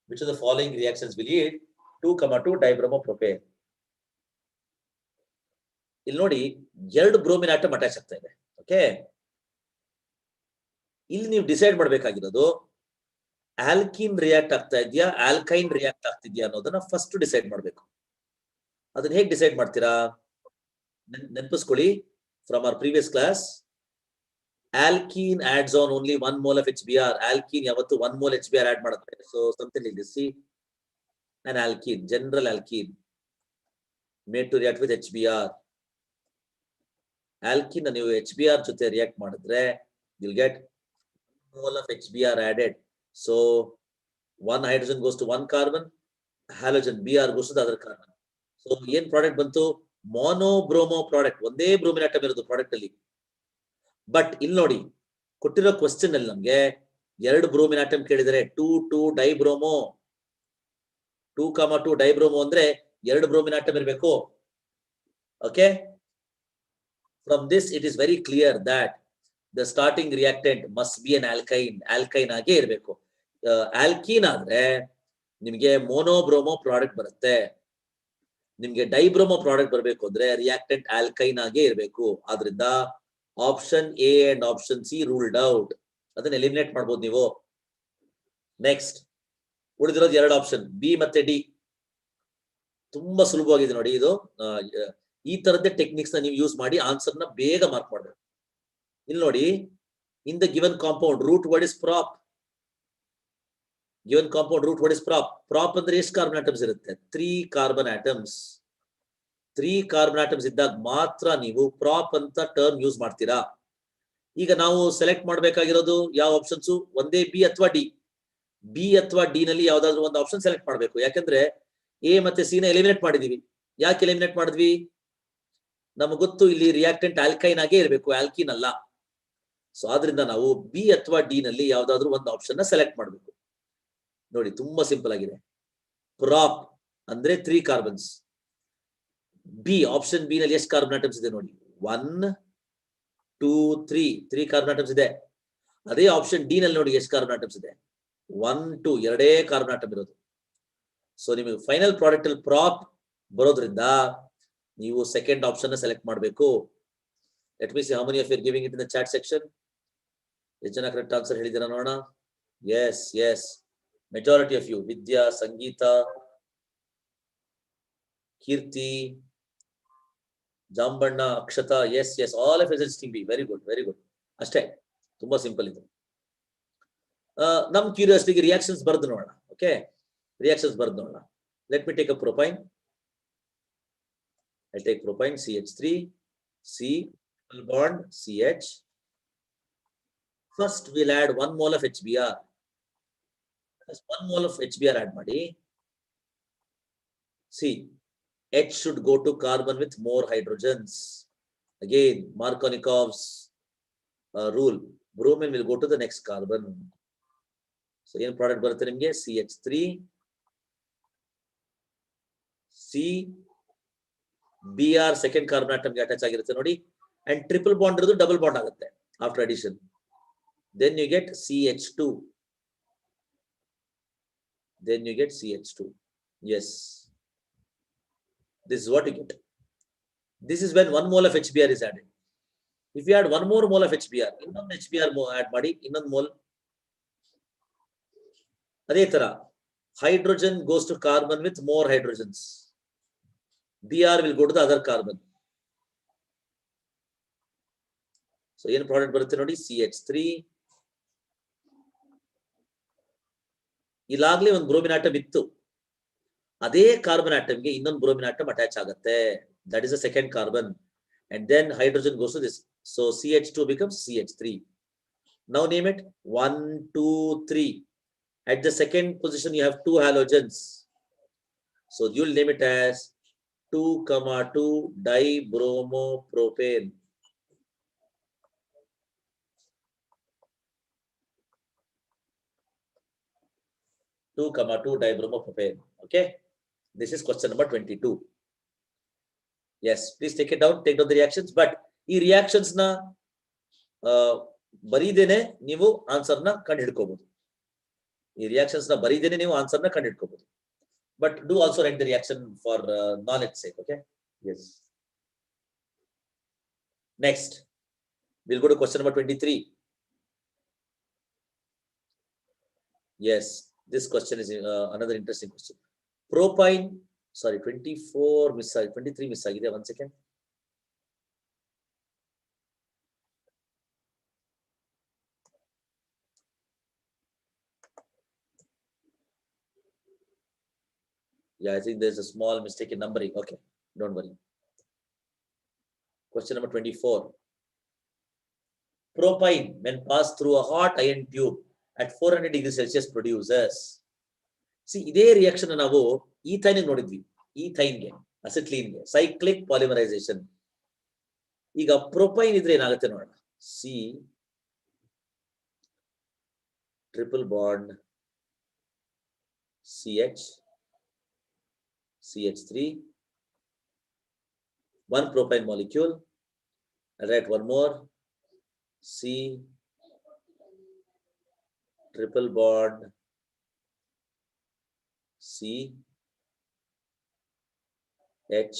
A: Which of the following reactions will yield 2,2 dibromopropane? ಇಲ್ಲಿ ನೋಡಿ ಎರಡು bromine atom attach ಆಗ್ತಾ ಇದೆ. Okay, ಇಲ್ಲಿ ನೀವು decide ಮಾಡಬೇಕಾಗಿರೋದು alkene react ಆಗ್ತಾ ಇದೆಯಾ ಆಲ್ಕೈನ್ ರಿಯಾಕ್ಟ್ ಆಗ್ತಿದ್ಯಾ ಅನ್ನೋದನ್ನ ಫಸ್ಟ್ ಡಿಸೈಡ್ ಮಾಡಬೇಕು. ಅದನ್ನ ಹೇಗೆ ಡಿಸೈಡ್ ಮಾಡ್ತೀರಾ? ನೆನಪಿಸ್ಕೊಳ್ಳಿ, from our previous class, alkene adds on only 1 mole of HBr. Alkene yavattu 1 mole HBr add ಮಾಡುತ್ತೆ. So something like this. See, an alkene, general alkene made to react with HBr. Alkene ನೀವು HBr ಜೊತೆ react ಮಾಡಿದ್ರೆ you'll get 1 mole of HBr added. So one hydrogen goes to one carbon, halogen Br goes to the other carbon. So ಏನ್ product ಬಂತು? ಮೊನೋಬ್ರೋಮೋ product. ಒಂದೇ bromine atom ಇರೋದು product ಅಲ್ಲಿ. But ಇಲ್ಲಿ ನೋಡಿ ಕೊಟ್ಟಿರೋ ಕ್ವಶನ್ ಅಲ್ಲಿ ನಮ್ಗೆ ಎರಡು ಬ್ರೋಮಿನ್ ಆಟಮ್ ಕೇಳಿದರೆ 2,2 ಡೈಬ್ರೋಮೋ. 2,2 ಡೈಬ್ರೋಮೋ ಅಂದ್ರೆ ಎರಡು ಬ್ರೋಮಿನ್ ಆಟಮ್ ಇರಬೇಕು. Okay, from this it is very clear that the starting reactant must be an alkyne. Alkyne ಆಗೇ ಇರಬೇಕು. ಆಲ್ಕೀನ್ ಆದ್ರೆ ನಿಮ್ಗೆ ಮೋನೋಬ್ರೋಮೋ ಪ್ರಾಡಕ್ಟ್ ಬರುತ್ತೆ. ನಿಮ್ಗೆ ಡೈಬ್ರೋಮೋ ಪ್ರಾಡಕ್ಟ್ ಬರಬೇಕು ಅಂದ್ರೆ ರಿಯಾಕ್ಟೆಂಟ್ ಆಲ್ಕೈನ್ ಆಗೇ ಇರಬೇಕು. ಆದ್ರಿಂದ option A and option C ruled out. ಅದನ್ನ ಎಲಿಮಿನೇಟ್ ಮಾಡಬಹುದು ನೀವು. ನೆಕ್ಸ್ಟ್ ಉಳಿದಿರೋದು ಎರಡು ಆಪ್ಷನ್ ಬಿ ಮತ್ತೆ ಡಿ. ತುಂಬಾ ಸುಲಭವಾಗಿದೆ ನೋಡಿ. ಇದು ಈ ತರದ್ದೇ ಟೆಕ್ನಿಕ್ಸ್ ನ ನೀವು ಯೂಸ್ ಮಾಡಿ ಆನ್ಸರ್ ನ ಬೇಗ ಮಾರ್ಕ್ ಮಾಡಬೇಕು. ಇಲ್ಲಿ ನೋಡಿ, in the given compound root word is prop. Given compound root word is prop. Prop ಅಂದ್ರೆ ಎಷ್ಟು ಕಾರ್ಬನ್ ಆಟಮ್ಸ್ ಇರುತ್ತೆ? 3 ಕಾರ್ಬನ್ ಆಟಮ್ಸ್. 3 ಕಾರ್ಬನ್ ಆಟಮ್ಸ್ ಇದ್ದಾಗ ಮಾತ್ರ ನೀವು ಪ್ರಾಪ್ ಅಂತ ಟರ್ಮ್ ಯೂಸ್ ಮಾಡ್ತೀರಾ. ಈಗ ನಾವು ಸೆಲೆಕ್ಟ್ ಮಾಡಬೇಕಾಗಿರೋದು ಯಾವ ಆಪ್ಷನ್ಸ್? ಒಂದೇ ಬಿ ಅಥವಾ ಡಿ. ಬಿ ಅಥವಾ ಡಿ ನಲ್ಲಿ ಯಾವ್ದಾದ್ರು ಒಂದು ಆಪ್ಷನ್ ಸೆಲೆಕ್ಟ್ ಮಾಡಬೇಕು. ಯಾಕಂದ್ರೆ ಎ ಮತ್ತೆ ಸಿ ನ ಎಲಿಮಿನೇಟ್ ಮಾಡಿದೀವಿ. ಯಾಕೆ ಎಲಿಮಿನೇಟ್ ಮಾಡಿದ್ವಿ? ನಮಗೆ ಗೊತ್ತು ಇಲ್ಲಿ ರಿಯಾಕ್ಟೆಂಟ್ ಆಲ್ಕೈನ್ ಆಗೇ ಇರಬೇಕು, ಆಲ್ಕಿನ್ ಅಲ್ಲ. ಸೊ ಆದ್ರಿಂದ ನಾವು ಬಿ ಅಥವಾ ಡಿ ನಲ್ಲಿ ಯಾವ್ದಾದ್ರು ಒಂದು ಆಪ್ಷನ್ ನ ಸೆಲೆಕ್ಟ್ ಮಾಡಬೇಕು. ನೋಡಿ, ತುಂಬಾ ಸಿಂಪಲ್ ಆಗಿದೆ. ಪ್ರಾಪ್ ಅಂದ್ರೆ 3 ಕಾರ್ಬನ್ಸ್. ಬಿ, ಆಪ್ಷನ್ ಬಿ ನಲ್ಲಿ ಎಷ್ಟು ಕಾರ್ಬನ್ ಆಟಮ್ಸ್ ಇದೆ ನೋಡಿ? 1, 2, 3 ಕಾರ್ಬನ್ ಆಟಮ್ಸ್ ಇದೆ. ಅದೇ ಆಪ್ಷನ್ ಡಿ ನಲ್ಲಿ ನೋಡಿ ಎಷ್ಟು ಕಾರ್ಬನ್ ಆಟಮ್ಸ್ ಇದೆ? 1, 2 ಎರಡೇ ಕಾರ್ಬನ್ ಆಟಮ್ ಇರೋದು. ಸೊ ನಿಮಗೆ ಫೈನಲ್ ಪ್ರಾಡಕ್ಟ್ ಅಲ್ಲಿ ಪ್ರಾಪ್ ಬರೋದ್ರಿಂದ ನೀವು ಸೆಕೆಂಡ್ ಆಪ್ಷನ್ ನ ಸೆಲೆಕ್ಟ್ ಮಾಡಬೇಕು. Let me see how many of you are giving it in the chat section. ಎಷ್ಟು ಜನ ಕರೆಕ್ಟ್ ಆನ್ಸರ್ ಹೇಳಿದ್ದೀರಾ ನೋಡೋಣ. Yes yes, majority of you. Vidya, Sangeeta, Kirti, Jambanna, Akshata, yes, yes, all of us suggesting B. Very good, very good. ಅಷ್ಟೇ, ತುಂಬಾ simple ಇದು. ನಮ್ ಕ್ಯೂರಿಯಾಸಿಟಿಗೆ reactions ಬರೆದು ನೋಡೋಣ. Okay, Reactions barnoda. Let me take a propine. I take propine CH3, C, triple bond, CH. First, we'll add 1 mole of HBr. Just 1 mole of HBr add ಮಾಡಿ. See, H should go to carbon with more hydrogens. Again, Markovnikov's rule. Bromine will go to the next carbon. So, in product ಬರುತ್ತೆ ನಿಮಗೆ CH3, C, Br second carbon atom ಗೆ attach ಆಗಿರುತ್ತೆ ನೋಡಿ, and triple bond ಇರೋದು double bond ಆಗುತ್ತೆ after addition. Then you get CH2. Then you get CH2. Yes. This is what you get. This is when 1 mole of HBr is added. If you add 1 more mole of HBr, ಇನ್ನೊಂದು HBr add ಮಾಡಿ, ಇನ್ನೊಂದು mole. ಅದೇ ತರ hydrogen goes to carbon with more hydrogens. Br will go to the other carbon. So ಏನು product ಬರುತ್ತೆ ನೋಡಿ, CH3. ಇಲ್ಲಾಗ್ಲೇ ಒಂದು bromine atom ಇತ್ತು, ಅದೇ ಕಾರ್ಬನ್ ಆಟಮ್ ಗೆ ಇನ್ನೊಂದು ಬ್ರೋಮಿನ್ ಆಟಮ್ ಅಟ್ಯಾಚ್ ಆಗುತ್ತೆ. That is the second carbon, and then hydrogen goes to this. So CH2 becomes CH3. Now name it 1, 2, 3. At the second position you have 2 halogens, so you'll name it as 2,2 dibromopropane. 2,2 dibromopropane. Okay, this is question number 22. Yes, please take it down, take down the reactions. But ಈ reactions na ಬರೀದೇನೆ ನೀವು answer ನ ಕಂಡು ಹಿಡ್ಕೋಬಹುದು. ಈ reactions ನ ಬರೀದೇನೆ ನೀವು answer ನ ಕಂಡು ಹಿಡ್ಕೋಬಹುದು. But do also write the reaction for knowledge sake. Okay. Yes. Next, we'll go to question number 23. Yes, this question is another interesting question. Propine, sorry, 24 miss, 23 miss agide. 1 second. Yeah, I think there's a small mistake in numbering. Okay, don't worry. Question number 24. Propine, when passed through a hot iron tube at 400 degrees Celsius, produces. See, ಇದೇ reaction ನಾವು ethyne ನೋಡಿದ್ವಿ. Ethyne ಗೆ, ಅಸಿಟ್ಲೀನ್ ಗೆ, cyclic polymerization. ಈಗ ಪ್ರೊಪೈನ್ ಇದ್ರೆ ಏನಾಗುತ್ತೆ ನೋಡೋಣ. C triple bond CH CH3, 1 propane molecule. I'll write one more. C triple bond C H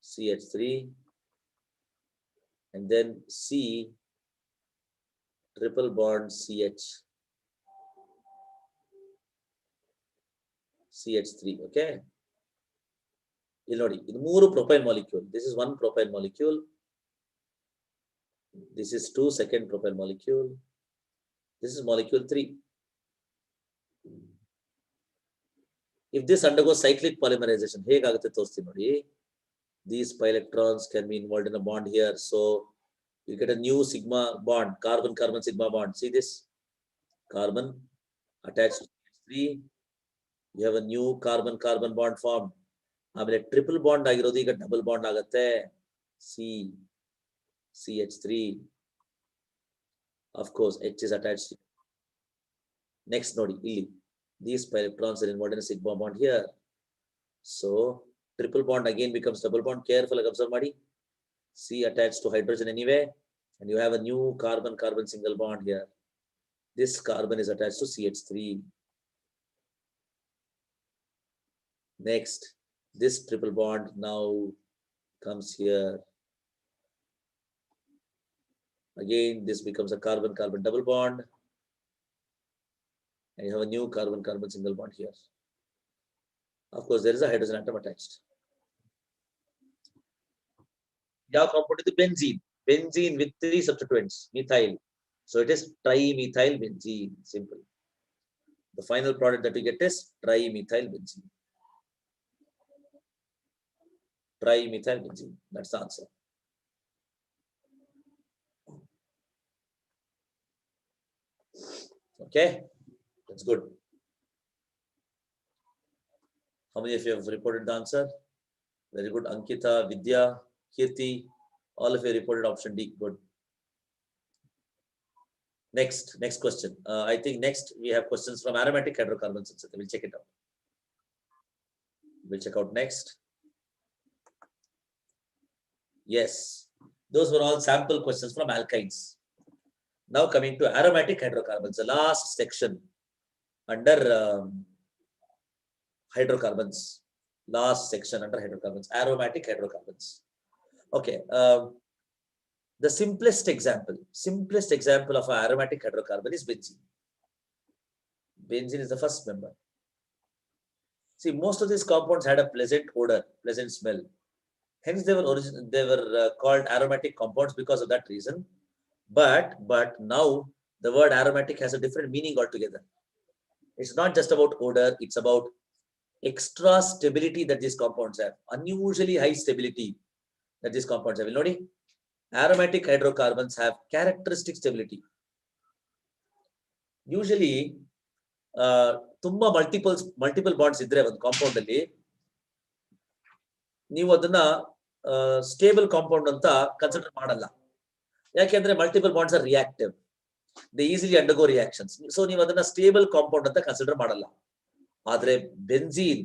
A: CH3, and then C triple bond CH CH3. Okay, ಇಲ್ಲಿ ನೋಡಿ, ಇದು 3 propane molecule. This is 1 propane molecule. This is 2 second propane molecule. This is molecule 3. If this undergoes cyclic polymerization, ಹೇಗಾಗುತ್ತೆ ತೋರಿಸ್ತೀನಿ ನೋಡಿ. These pi electrons can be involved in a bond here, so you get a new sigma bond, carbon carbon sigma bond. See this carbon attached to CH3, you have a new carbon carbon bond formed. ಆಮೇಲೆ triple bond ಆಗಿರೋದು ಈಗ double bond ಆಗುತ್ತೆ. CH3, of course H is attached. Next ನೋಡಿ ಇಲ್ಲಿ, these pi electrons are involved in a sigma bond here, so triple bond again becomes double bond. Careful ಆಗಿ observe ಮಾಡಿ. C attached to hydrogen anyway, and you have a new carbon carbon single bond here. This carbon is attached to CH3. Next, this triple bond now comes here. Again, this becomes a carbon carbon double bond, and you have a new carbon carbon single bond here. Of course, there is a hydrogen atom attached. Now compound is benzene. Benzene with 3 substituents, methyl. So it is trimethyl benzene. Simple. The final product that we get is trimethylbenzene. Trimethylbenzene. That's the answer. Okay, that's good. How many of you have reported the answer? Very good. Ankita, Vidya, Kirti, all of you reported option D. Good. Next question. I think next we have questions from aromatic hydrocarbons. We'll check it out. We'll check out next. Yes, those were all sample questions from alkynes. Now coming to aromatic hydrocarbons, the last section under hydrocarbons. Last section under hydrocarbons, aromatic hydrocarbons. Okay. The simplest example of an aromatic hydrocarbon is benzene. Benzene is the first member. See, most of these compounds had a pleasant odor, pleasant smell. Hence, they were called aromatic compounds because of that reason. But now the word aromatic has a different meaning altogether. It's not just about odor; it's about extra stability that these compounds have, unusually high stability that these compounds have. Nodi, aromatic hydrocarbons have characteristic stability. Usually, ತುಂಬಾ multiple bonds ಇದ್ರೆ ಒಂದು compound ಅಲ್ಲಿ ನೀವು ಅದನ್ನ stable compound ಅಂತ consider ಮಾಡಲ್ಲ. ಯಾಕೆಂದ್ರೆ multiple bonds are reactive, they easily undergo reactions. So ನೀವು ಅದನ್ನ ಸ್ಟೇಬಲ್ ಕಾಂಪೌಂಡ್ ಅಂತ ಕನ್ಸಿಡರ್ ಮಾಡಲ್ಲ. ಆದ್ರೆ benzene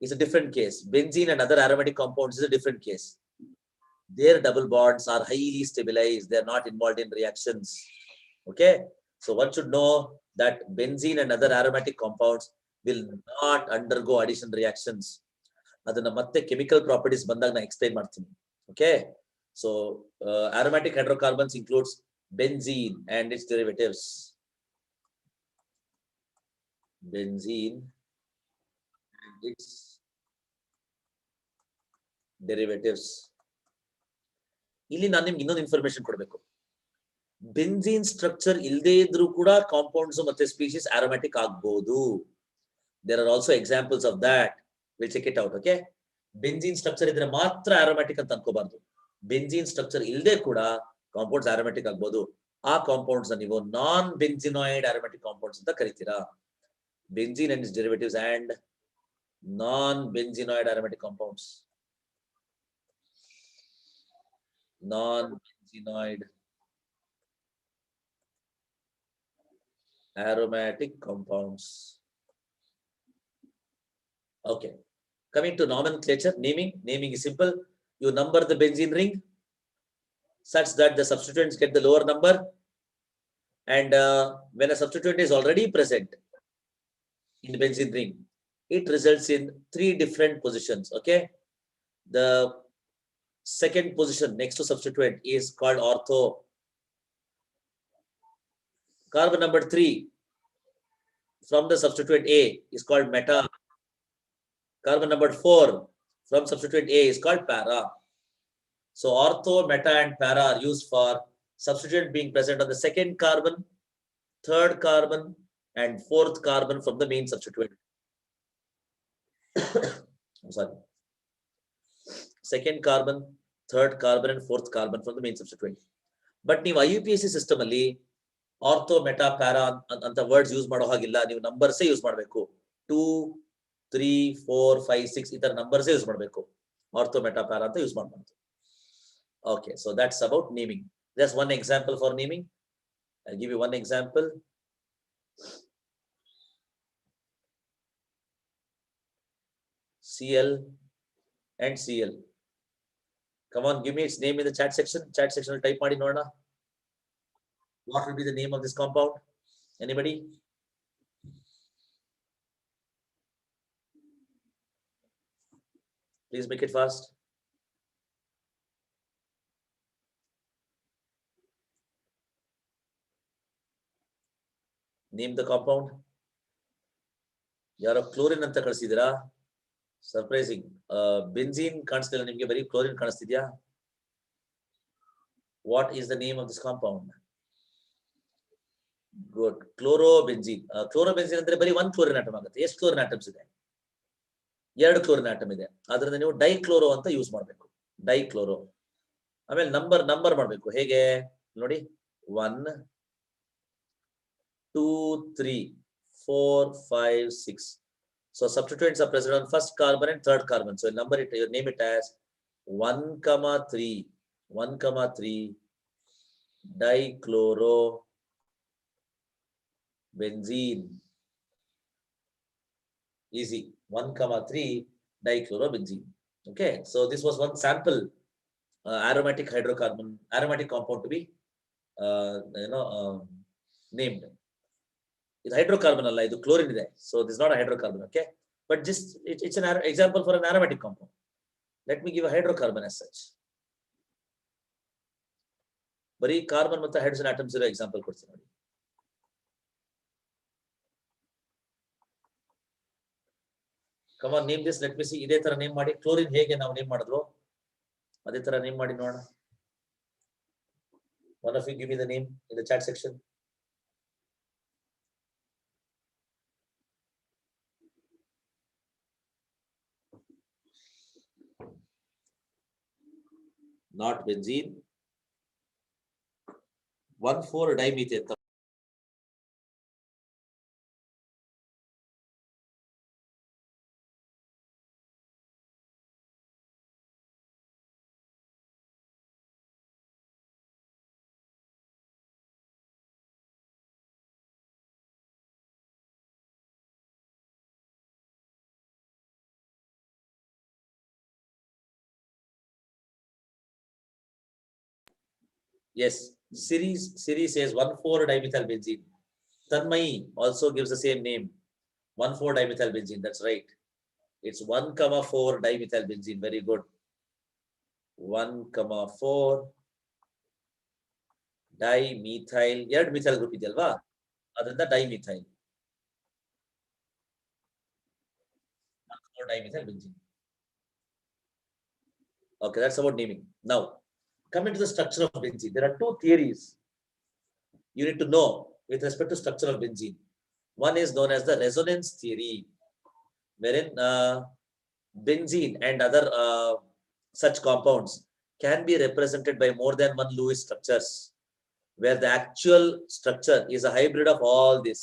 A: is a different case. Benzene and other aromatic compounds is a different case. Their double bonds are highly stabilized. They are not involved in reactions. Okay, so one should know that benzene and other aromatic compounds will not undergo addition reactions. Adana matte chemical properties bandag na explain martini. Okay, so aromatic hydrocarbons includes benzene and its derivatives. Benzene and its derivatives. ಇಲ್ಲಿ ನಾನು ನಿಮ್ಗೆ ಇನ್ನೊಂದು information ಕೊಡಬೇಕು. Benzene structure ಇಲ್ಲದೆ ಇದ್ರೂ ಕೂಡ compounds ಮತ್ತೆ species aromatic ಆಗ್ಬಹುದು. There are also examples of that. Will check it out. Okay, benzene structure ಇದ್ರೆ ಮಾತ್ರ ಆರೋಮ್ಯಾಟಿಕ್ ಅಂತ ಅನ್ಕೋಬಾರ್ದು. ಬೆನ್ಝೀನ್ ಸ್ಟ್ರಕ್ಚರ್ ಇಲ್ಲದೆ ಕೂಡ ಕಾಂಪೌಂಡ್ಸ್ ಆರೋಮ್ಯಾಟಿಕ್ ಆಗ್ಬಹುದು. ಆ ಕಾಂಪೌಂಡ್ಸ್ ನೀವು ನಾನ್ ಬೆನ್ಝಿನಾಯ್ಡ್ ಆರೋಮ್ಯಾಟಿಕ್ ಕಾಂಪೌಂಡ್ಸ್ ಅಂತ ಕರಿತೀರಾ. Benzene and its derivatives and non benzenoid aromatic compounds. Non-benzenoid aromatic compounds. Okay, coming to nomenclature, naming is simple. You number the benzene ring such that the substituents get the lower number, and when a substituent is already present in the benzene ring, it results in 3 different positions. Okay, the second position next to substituent is called ortho. Carbon number 3 from the substituent A is called meta. Carbon number 4 from substituent A is called para. So ortho, meta and para are used for substituent being present on the second carbon, third carbon and fourth carbon from the main substituent. I'm sorry. Second carbon, third carbon and fourth carbon from the main substituent. But ನೀವು IUPAC system ಅಲ್ಲಿ ortho, meta, para ಅಂತ words use ಮಾಡೋ ಹಾಗಿಲ್ಲ. ನೀವು ನಂಬರ್ಸೇ use ಮಾಡಬೇಕು. 2, 3, 4, 5, 6 ಈ ತರ ನಂಬರ್ಸೇ use ಮಾಡಬೇಕು. ಆರ್ಥೋ, ಮೆಟಾ, ಪ್ಯಾರಾ ಅಂತ ಯೂಸ್ ಮಾಡಬಾರ್ದು. Okay, so that's about naming. Just one example for naming. I'll give you one example. Cl and Cl. Come on, give me its name in the chat section. Chat section type ಮಾಡಿ ನೋಡೋಣ. What will be the name of this compound? Anybody? Please make it fast. Name the compound. ಯಾರೋ chlorine ಅಂತ ಕಳಿಸಿದಿರಾ? Surprising. Benzene ಕಾಣಿಸ್ತಿಲ್ಲ ನಿಮಗೆ, ಬರೀ chlorine ಕಾಣಿಸ್ತಿದ್ಯಾ? What is the name of this compound? Good. Chlorobenzene. Chlorobenzene ಅಂದ್ರೆ ಬರೀ ಒಂದು ಕ್ಲೋರಿನ್ ಆಟಮ್ ಆಗುತ್ತೆ. ಎಷ್ಟು ಕ್ಲೋರಿನ್ ಆಟಮ್ಸ್ ಇದೆ? 2 ಕ್ಲೋರಿನ್ ಆಟಮ್ ಇದೆ. ಅದರಿಂದ ನೀವು ಡೈಕ್ಲೋರೋ ಅಂತ ಯೂಸ್ ಮಾಡಬೇಕು. ಡೈಕ್ಲೋರೋ. ಆಮೇಲೆ ನಂಬರ್ ಮಾಡಬೇಕು. ಹೇಗೆ ನೋಡಿ, 1 2 3 4 5 6. So substituents are present on first carbon and third carbon. So number it, you name it as 1,3 dichlorobenzene. Easy. 1,3 dichlorobenzene. Okay, so this was one sample aromatic hydrocarbon, aromatic compound to be named. It's hydrocarbon alla, idu chlorine ide. So this is not a hydrocarbon, okay? But just it's an example for an aromatic compound. Let me give a hydrocarbon as such. Bari carbon ಮತ್ತು hydrogen atoms ಇರೋ example ಕೊಡ್ತೀನಿ ನೋಡಿ. Come on, name this. Let me see. ಇದೇ ತರ name ಮಾಡಿ. Chlorine ಹೇಗೆ ನಾವು name ಮಾಡಿದ್ವು ಅದೇ ತರ ನೇಮ್ ಮಾಡಿ ನೋಡೋಣ. One of you give me the name in the chat section. Not benzene. 1,4-dimethane. Yes, series says 1,4-dimethylbenzene. Tanmay also gives the same name, 1,4-dimethylbenzene. That's right. It's 1,4-dimethylbenzene. Very good. 1,4-dimethyl. ಎರಡು methyl group ಇದೆಯಲ್ವಾ, ಅದರಿಂದ dimethyl. 1,4-dimethylbenzene. Okay, that's about naming. Now, coming to the structure of benzene, there are two theories you need to know with respect to structure of benzene. One is known as the resonance theory, wherein benzene and other such compounds can be represented by more than one Lewis structures, where the actual structure is a hybrid of all this.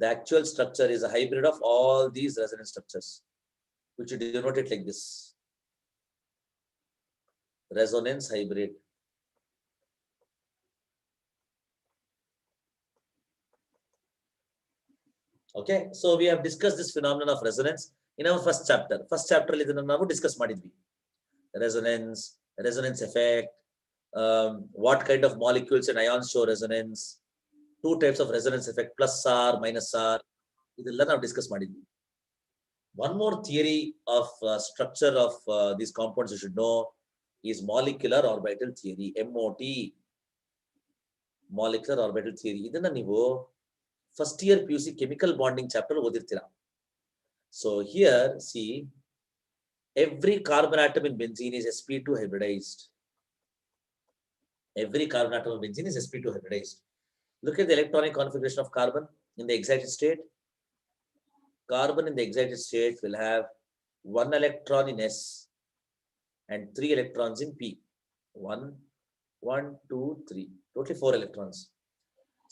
A: The actual structure is a hybrid of all these resonance structures, which you denote it like this. Resonance hybrid. Okay, so we have discussed this phenomenon of resonance in our first chapter. First chapter ಅಲ್ಲಿ ಇದನ್ನ ನಾವು discuss ಮಾಡಿದ್ವಿ. Resonance effect, what kind of molecules and ions show resonance, two types of resonance effect, plus R, minus R. ಇದೆಲ್ಲ ನಾವು discuss ಮಾಡಿದ್ವಿ. One more theory of structure of these compounds you should know is molecular orbital theory, MOT. Molecular orbital theory. ಇದನ್ನ ನೀವು first year PUC chemical bonding chapter ಓದಿರ್ತೀರಾ. So here see, every carbon atom in benzene is sp2 hybridized. Every carbon atom of benzene is sp2 hybridized. Look at the electronic configuration of carbon in the excited state. Carbon in the excited state will have 1 electron in S and 3 electrons in P. 1, 2, 3. Totally 4 electrons.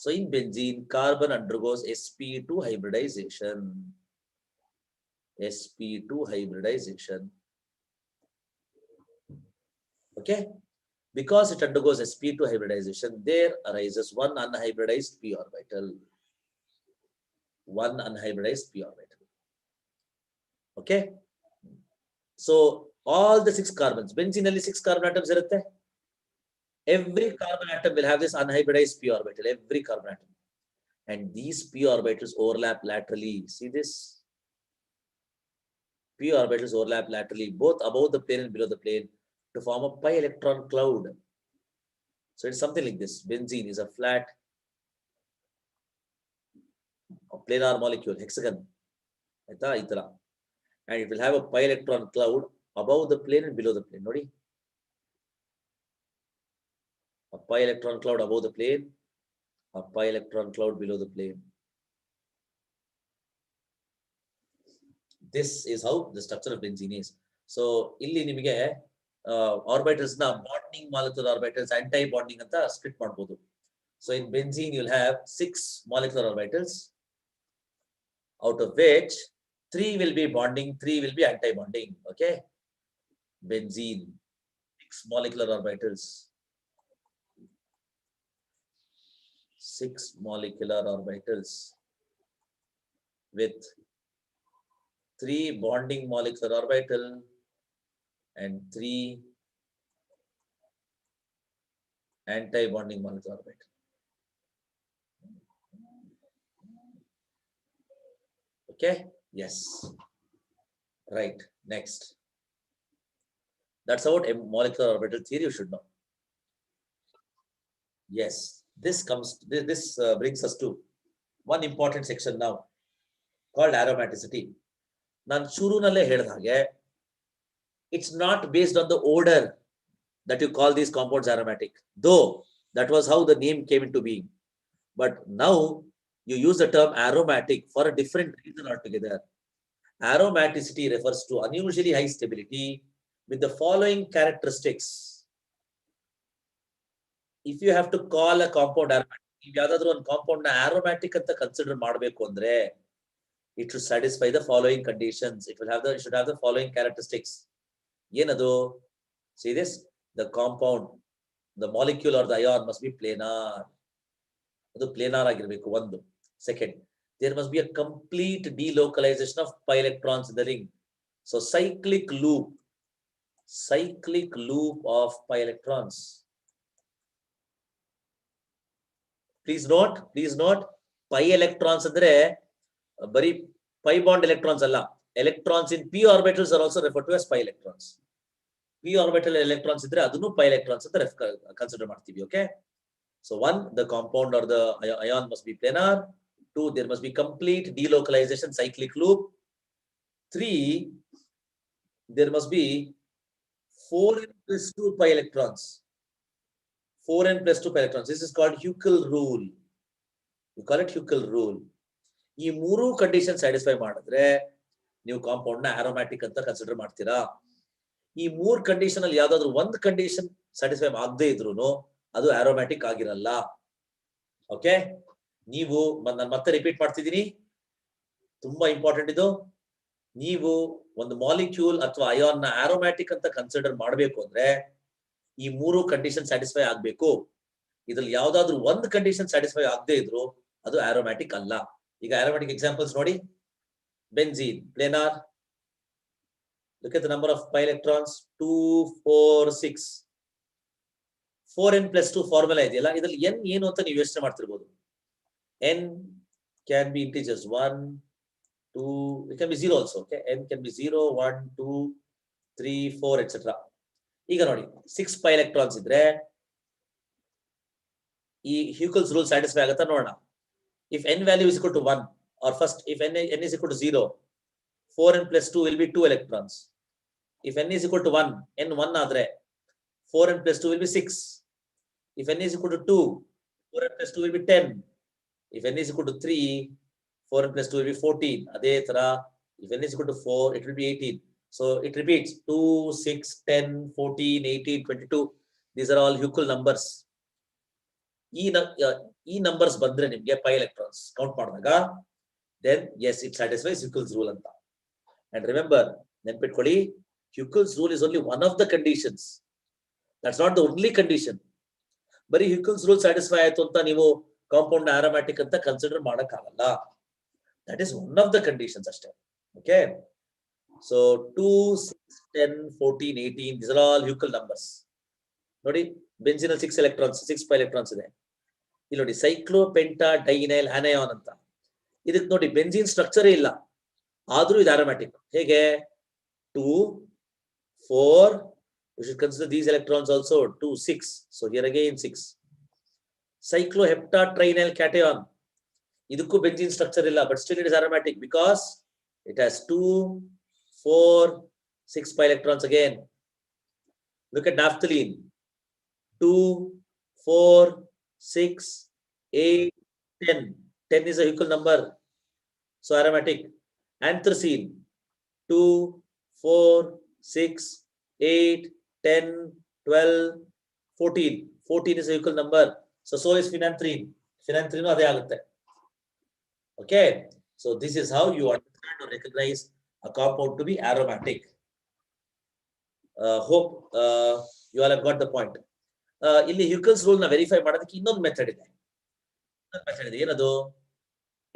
A: So in benzene, carbon undergoes sp2 hybridization. sp2 hybridization. Okay? Because it undergoes sp2 hybridization, there arises one unhybridized p orbital. One unhybridized p orbital. Okay? So all the 6 carbons, benzene alli 6 carbon atoms irutte. Every carbon atom will have this unhybridized p orbital, every carbon atom. And these p orbitals overlap laterally. See this? P orbitals overlap laterally, both above the plane and below the plane, to form a pi electron cloud. So it's something like this. Benzene is a flat planar molecule, hexagon. And it will have a pi electron cloud above the plane and below the plane. Nodi? A pi electron cloud above the plane a pi electron cloud below the plane. This is how the structure of benzene is. So illi nimige orbitals na bonding molecular orbitals, anti-bonding anta split ಮಾಡಬಹುದು. So in benzene you'll have 6 molecular orbitals, out of which 3 will be bonding, 3 will be anti-bonding. Okay, benzene 6 molecular orbitals, 6 molecular orbitals with 3 bonding molecular orbital and 3 anti-bonding molecular orbital. Okay, yes, right. Next, that's about a molecular orbital theory you should know. Yes, this brings us to one important section now called aromaticity. Nan shurunale helida hage, it's not based on the order that you call these compounds aromatic, though that was how the name came into being. But now you use the term aromatic for a different reason altogether. Aromaticity refers to unusually high stability with the following characteristics. If you have to call a compound aromatic, if yadadru one compound na aromatic anta consider ಮಾಡಬೇಕು andre, it should satisfy the following conditions. It should have the following characteristics. Yenadu? See this, the compound, the molecule or the ion must be planar. Adu planar agirbeku one. Second, there must be a complete delocalization of pi electrons in the ring. So cyclic loop of pi electrons. Please note, pi electrons andre bari pi bond electrons alla. Electrons in p orbitals are also referred to as pi electrons. P orbital electrons idre adunu pi electrons anta consider ಮಾಡ್ತೀವಿ. Okay, so one, the compound or the ion must be planar. 2, there must be complete delocalization, cyclic loop. 3, there must be 4n plus 2 pi electrons. 4n plus 2 pi electrons. This is called Huckel rule. You call it Huckel rule. ಈ ಮೂರು condition satisfy ಮಾಡಿದ್ರೆ ನೀವು compound ನ aromatic ಅಂತ consider ಮಾಡ್ತೀರಾ. ಈ ಮೂರು condition ಅಲ್ಲಿ ಯಾವ್ದಾದ್ರು ಒಂದು ಕಂಡೀಷನ್ ಸ್ಯಾಟಿಸ್ಫೈ ಆಗದೆ ಇದ್ರೂ ಅದು ಆರೋಮ್ಯಾಟಿಕ್ ಆಗಿರಲ್ಲ. ಓಕೆ, ನೀವು ನಾನು ಮತ್ತೆ ರಿಪೀಟ್ ಮಾಡ್ತಿದ್ದೀನಿ, ತುಂಬಾ ಇಂಪಾರ್ಟೆಂಟ್ ಇದು. ನೀವು ಒಂದು ಮಾಲಿಕ್ಯೂಲ್ ಅಥವಾ ಅಯಾನ್ ನ ಆರೋಮ್ಯಾಟಿಕ್ ಅಂತ ಕನ್ಸಿಡರ್ ಮಾಡಬೇಕು ಅಂದ್ರೆ ಈ ಮೂರು ಕಂಡೀಷನ್ ಸ್ಯಾಟಿಸ್ಫೈ ಆಗ್ಬೇಕು. ಇದ್ರಲ್ಲಿ ಯಾವ್ದಾದ್ರು ಒಂದು ಕಂಡೀಷನ್ ಸ್ಯಾಟಿಸ್ಫೈ ಆಗದೆ ಇದ್ರು ಅದು ಆರೋಮ್ಯಾಟಿಕ್ ಅಲ್ಲ. ಈಗ aromatic examples ನೋಡಿ. Benzene, planar. Look at the number of pi electrons, 2, 4, 6. 4n plus 2 formula ಇದೆಯಲ್ಲ, ಇದ್ರಲ್ಲಿ n ಏನು ಅಂತ ನೀವು ಯೋಚನೆ ಮಾಡ್ತಿರ್ಬೋದು. n can be integers 1, 2, it can be 0 also. Okay, n can be 0, 1, 2, 3, 4, etc. ಈಗ ನೋಡಿ, 6 pi electrons ಇದ್ರೆ ಈ Huckel's rule ಸ್ಯಾಟಿಸ್ಫೈ ಆಗುತ್ತಾ ನೋಡೋಣ. If n value is equal to 1, or first if n is equal to 0, 4n plus 2 will be 2 electrons. If n is equal to 1, n 1 adre 4n plus 2 will be 6. If n is equal to 2, 4n plus 2 will be 10. If n is equal to 3, 4n plus 2 will be 14. Ade tara, if n is equal to 4, it will be 18. So it repeats 2, 6, 10, 14, 18, 22. These are all Huckel numbers. ಈ numbers ಬಂದ್ರೆ ನಿಮಗೆ pi electrons count ಮಾಡಿದಾಗ, then yes, it satisfies Huckel's rule ಅಂತ. And remember, ನೆನಪಿಟ್ಕೊಳ್ಳಿ, Huckel's rule is only one of the conditions. That's not the only condition. ಬರೀ Huckel's rule satisfy ಆಯ್ತು ಅಂತ ನೀವು compound aromatic ಅಂತ ಕನ್ಸಿಡರ್ ಮಾಡಕ್ಕಾಗಲ್ಲ. That is one of the conditions ಅಷ್ಟೇ. Okay, so 2, 6, 10, 14, 18, these are all Huckel numbers. ನೋಡಿ, benzene 6 electrons, 6 pi electrons ಇದೆ. ಇಲ್ಲಿ ನೋಡಿ, ಸೈಕ್ಲೋಪೆಂಟಾ ಡೈನೈಲ್ ಅನಯಾನ್ ಅಂತ. ಇದಕ್ಕೆ ನೋಡಿ ಬೆಂಜಿನ್ ಸ್ಟ್ರಕ್ಚರ್ ಇಲ್ಲ, ಆದ್ರೂ ಇದು ಆರೋಮ್ಯಾಟಿಕ್. ಹೇಗೆ? 2, 4, you should consider these electrons also. 2, 6, so here again 6. Cycloheptatrinal cation, ಇದಕ್ಕೂ ಬೆಂಜಿನ್ ಸ್ಟ್ರಕ್ಚರ್ ಇಲ್ಲ, but still it is aromatic because it has 2, 4, 6 pi electrons again. Look at naphthalene, 2, 4, 6, 8, 10. 10 is a equal number. So aromatic. Anthracene. 2, 4, 6, 8, 10, 12, 14. 14 is a equal number. So is phenanthrene. Phenanthrene ade agutte. Okay. So this is how you understand or recognize a compound to be aromatic. Hope you all have got the point. ಇಲ್ಲಿ Huckel's rule ನ verify ಮಾಡೋದಕ್ಕೆ ಇನ್ನೊಂದು method ಇದೆ. ಏನದು?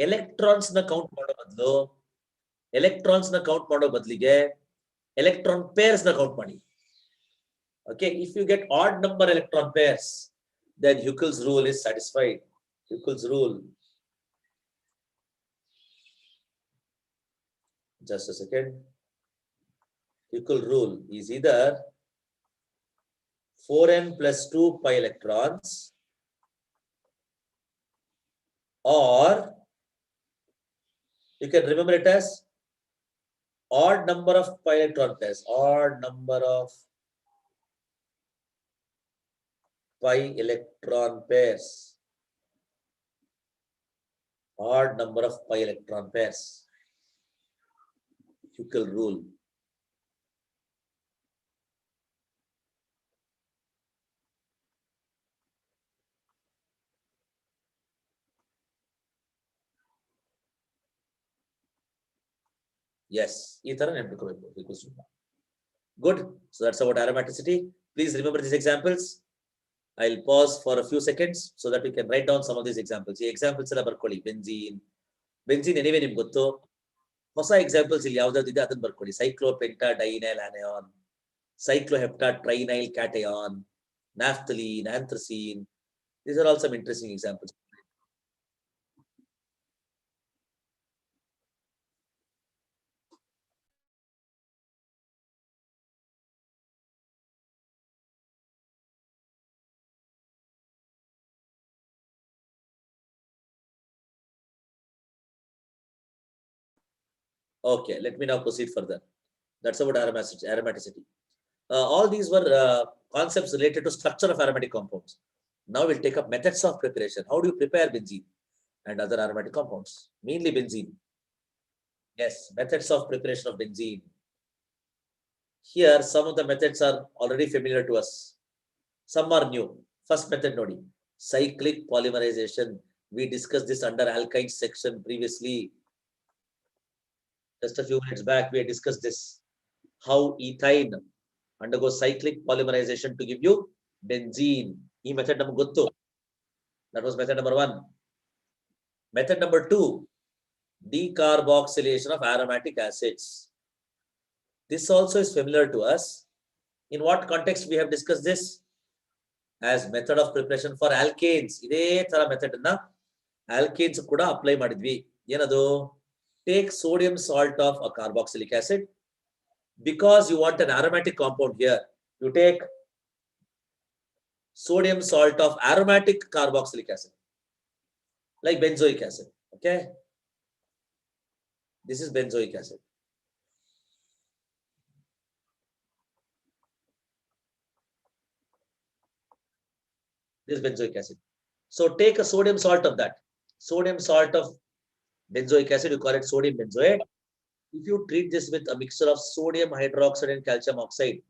A: Electrons ನ count ಮಾಡೋ ಬದಲಿಗೆ electron pairs ನ ಕೌಂಟ್ ಮಾಡಿ. Okay, if you get odd number electron pairs, then Huckel's rule is satisfied. Huckel's rule. Just a second. Huckel's rule is either 4n plus 2 pi electrons or you can remember it as odd number of pi electron pairs. Odd number of pi electron pairs. Odd number of pi electron pairs. Huckel rule. Yes, good. So that's about aromaticity. Please remember these examples. I'll pause for a few seconds so that we can write down some of these examples. The examples are barkoli. Benzene anyway nimge gottu. Hosa examples ಇಲ್ಲಿ ಯಾವ್ದಾದಿದೆ ಅದನ್ನ ಬರ್ಕೊಳ್ಳಿ. Cyclopentadienyl anion, cycloheptattrinyl cation, naphthalene, anthracene. These are all some interesting examples. Okay, let me now proceed further. That's about aromaticity. All these were concepts related to structure of aromatic compounds. Now we'll take up methods of preparation. How do you prepare benzene and other aromatic compounds? Mainly benzene. Yes, methods of preparation of benzene. Here, some of the methods are already familiar to us. Some are new. First method, Nodi. Cyclic polymerization. We discussed this under alkynes section previously. Just a few minutes back, we had discussed this. How ethine undergoes cyclic polymerization to give you benzene. This method namak gottu. That was method number 1. Method number 2, decarboxylation of aromatic acids. This also is familiar to us. In what context we have discussed this? As method of preparation for alkanes. Ide tara method na alkanes kuda apply madidvi. Yenadu? Take sodium salt of a carboxylic acid. Because you want an aromatic compound here, you take sodium salt of aromatic carboxylic acid, like benzoic acid. Okay, this is benzoic acid. This is benzoic acid. So take a sodium salt of that. Sodium salt of benzoic acid, you call it sodium benzoate. If you treat this with a mixture of sodium hydroxide and calcium oxide,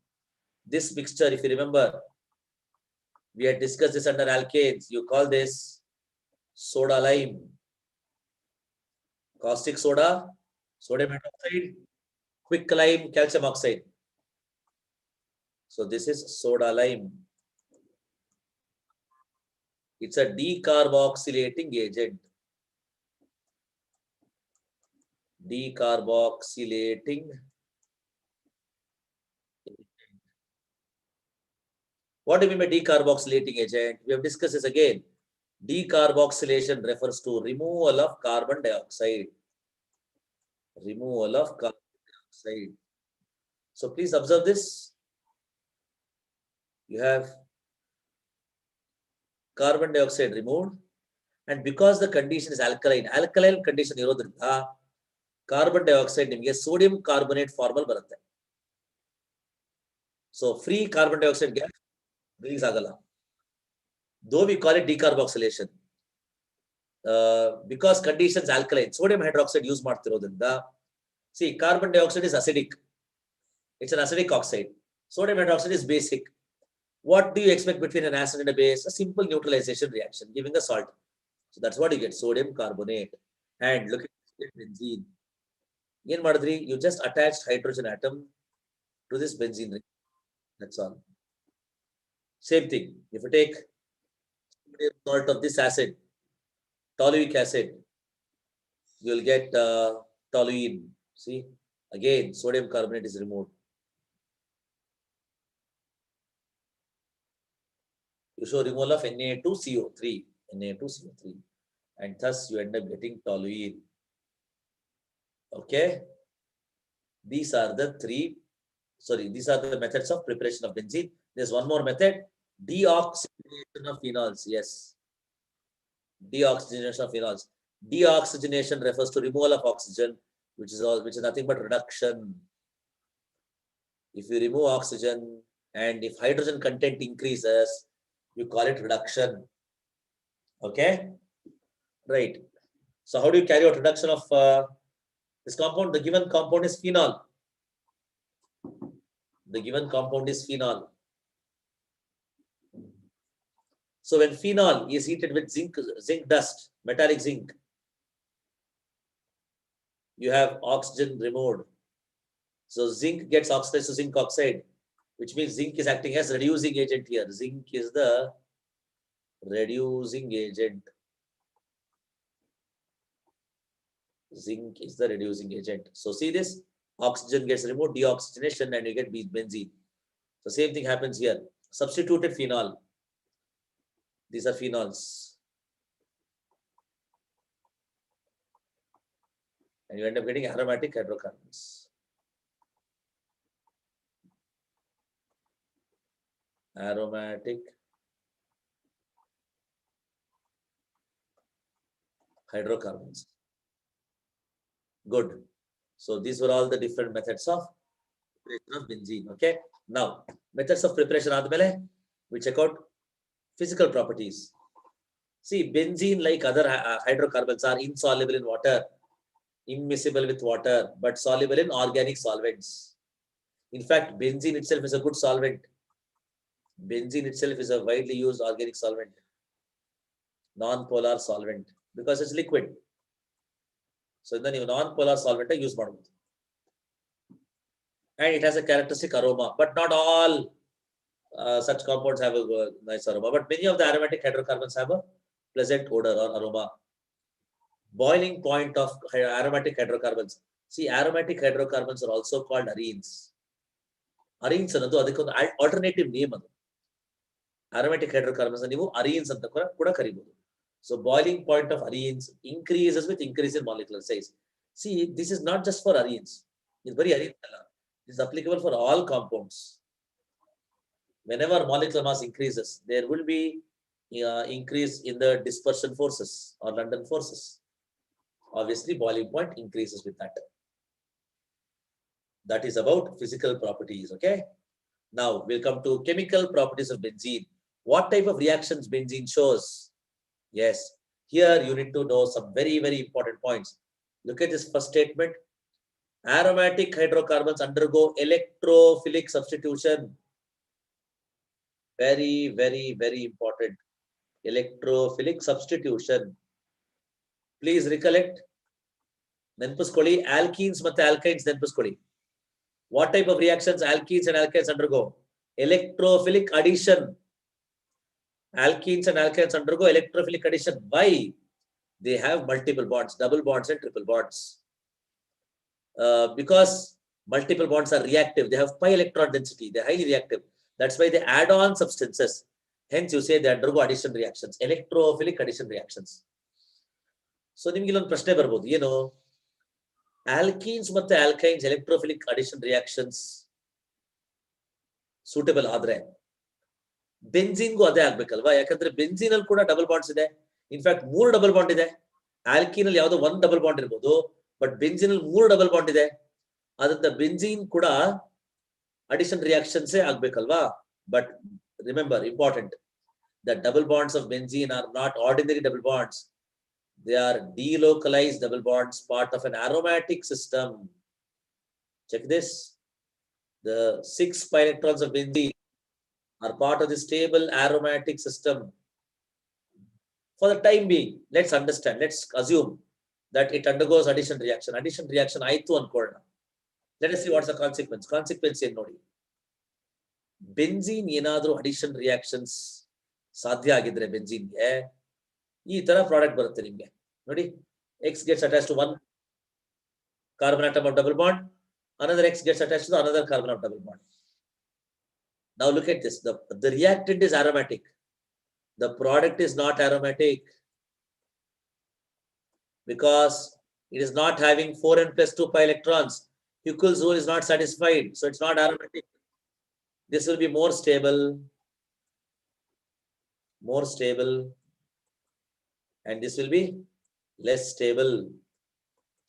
A: this mixture, if you remember, we had discussed this under alkanes. You call this soda lime. Caustic soda, sodium hydroxide, quick lime, calcium oxide. So this is soda lime. It's a decarboxylating agent. Decarboxylating. What do you mean by decarboxylating agent? We have discussed this again. Decarboxylation refers to removal of carbon dioxide. Removal of carbon dioxide. So please observe this. You have carbon dioxide removed, and because the condition is alkaline condition irodrinda carbon dioxide nimge sodium carbonate formula barutte. So free carbon dioxide gas release agala. Though we call it decarboxylation, because conditions alkaline, sodium hydroxide use ಮಾಡ್ತಿರೋದ್ರಿಂದ, see, carbon dioxide is acidic. It's an acidic oxide. Sodium hydroxide is basic. What do you expect between an acid and a base? A simple neutralization reaction, giving a salt. So that's what you get, sodium carbonate. And look at benzene. Again, madri, you just attached hydrogen atom to this benzene ring. That's all. Same thing. If you take salt of this acid, toluic acid, you will get toluene. See, again, sodium carbonate is removed. You show removal of Na2CO3, Na2CO3, and thus you end up getting toluene. Okay, these are the these are the methods of preparation of benzene. There's one more method, deoxygenation of phenols. Yes, deoxygenation of phenols. Deoxygenation refers to removal of oxygen, which is nothing but reduction. If you remove oxygen and if hydrogen content increases, you call it reduction. Okay, right. So how do you carry out reduction of this compound? The given compound is phenol. The given compound is phenol. So when phenol is heated with zinc dust, metallic zinc, you have oxygen removed. So zinc gets oxidized to zinc oxide, which means zinc is acting as reducing agent here. Zinc is the reducing agent. Zinc is the reducing agent. So see this, oxygen gets removed, deoxygenation, and you get benzene. So same thing happens here. Substituted phenol. These are phenols. And you end up getting aromatic hydrocarbons. Aromatic hydrocarbons. Good. So these were all the different methods of preparation of benzene. Okay. Now, methods of preparation admele, we check out physical properties. See, benzene, like other hydrocarbons, are insoluble in water, immiscible with water, but soluble in organic solvents. In fact, benzene itself is a good solvent. Benzene itself is a widely used organic solvent, non-polar solvent, because it's liquid. So then you non-polar solvent use ಮಾಡಬಹುದು. And it has a characteristic aroma, but not all such compounds have a nice aroma. But many of the aromatic hydrocarbons have a pleasant odor or aroma. Boiling point of aromatic hydrocarbons. See, aromatic hydrocarbons are also called arenes. Arenes ಅನ್ನೋದು ಅದಕ್ಕೊಂದು alternative name ಅದು. Aromatic hydrocarbons ನೀವು arenes ಅಂತ ಕೂಡ ಕರೀಬಹುದು. So boiling point of arenes increases with increase in molecular size. See, this is not just for arenes. It's very arene. It is applicable for all compounds. Whenever molecular mass increases, there will be increase in the dispersion forces or London forces. Obviously, boiling point increases with that. That is about physical properties. Okay. Now we'll come to chemical properties of benzene. What type of reactions benzene shows? Yes, here you need to know some very, very important points. Look at this first statement. Aromatic hydrocarbons undergo electrophilic substitution. Very, very, very important. Electrophilic substitution. Please recollect. Nenpuskoli, alkenes ಮತ್ತು alkynes ನೆನಪಿಸ್ಕೊಳ್ಳಿ. What type of reactions alkenes and alkynes undergo? Electrophilic addition. Alkenes and alkynes undergo electrophilic addition. Why? They have multiple bonds, double bonds and triple bonds. Because multiple bonds are reactive. They have pi electron density. They're highly reactive. That's why they add on substances. Hence, you say they undergo addition reactions, electrophilic addition reactions. So, ನಿಮಗೆ ಇಲ್ಲೊಂದು ಪ್ರಶ್ನೆ ಬರಬಹುದು, ಏನು alkenes ಮತ್ತು alkynes electrophilic addition reactions suitable ಆದ್ರೆ ಬೆನ್ಝೀನ್ಗೂ ಅದೇ ಆಗ್ಬೇಕಲ್ವಾ? ಯಾಕಂದ್ರೆ benzene ಅಲ್ಲಿ ಕೂಡ ಡಬಲ್ ಬಾಂಡ್ಸ್ ಇದೆ. ಇನ್ಫ್ಯಾಕ್ಟ್ 3 ಡಬಲ್ ಬಾಂಡ್ ಇದೆ. ಆಲ್ಕೀನ್ ಅಲ್ಲಿ ಯಾವುದೋ 1 ಡಬಲ್ ಬಾಂಡ್ ಇರಬಹುದು, ಬಟ್ ಬೆನ್ಝೀನ್ ಅಲ್ಲಿ 3 ಡಬಲ್ ಬಾಂಡ್ ಇದೆ. ಅದರಿಂದ ಬೆನ್ಝೀನ್ ಕೂಡ addition reactions ಆಗ್ಬೇಕಲ್ವಾ? But remember, important, the double bonds of benzene are not ordinary double bonds. They are delocalized double bonds, part of an aromatic system. Check this. The 6 pi electrons of benzene are part of the stable aromatic system. For the time being, let's understand, let's assume that it undergoes addition reaction. Addition reaction aitu ankolna. Let us see what's the consequence. Consequence ಏನು ನೋಡಿ. Benzene ಏನಾದರೂ addition reactions ಸಾಧ್ಯ ಆಗಿದ್ರೆ ಬೆಂಜೀನ್ಗೆ ಈ ತರ product ಬರುತ್ತೆ ನಿಮಗೆ ನೋಡಿ. X gets attached to one carbon atom of double bond, another X gets attached to another carbon of double bond. Now look at this. The reactant is aromatic. The product is not aromatic because it is not having 4n plus 2 pi electrons. Huckel's rule is not satisfied, so it's not aromatic. This will be more stable, and this will be less stable.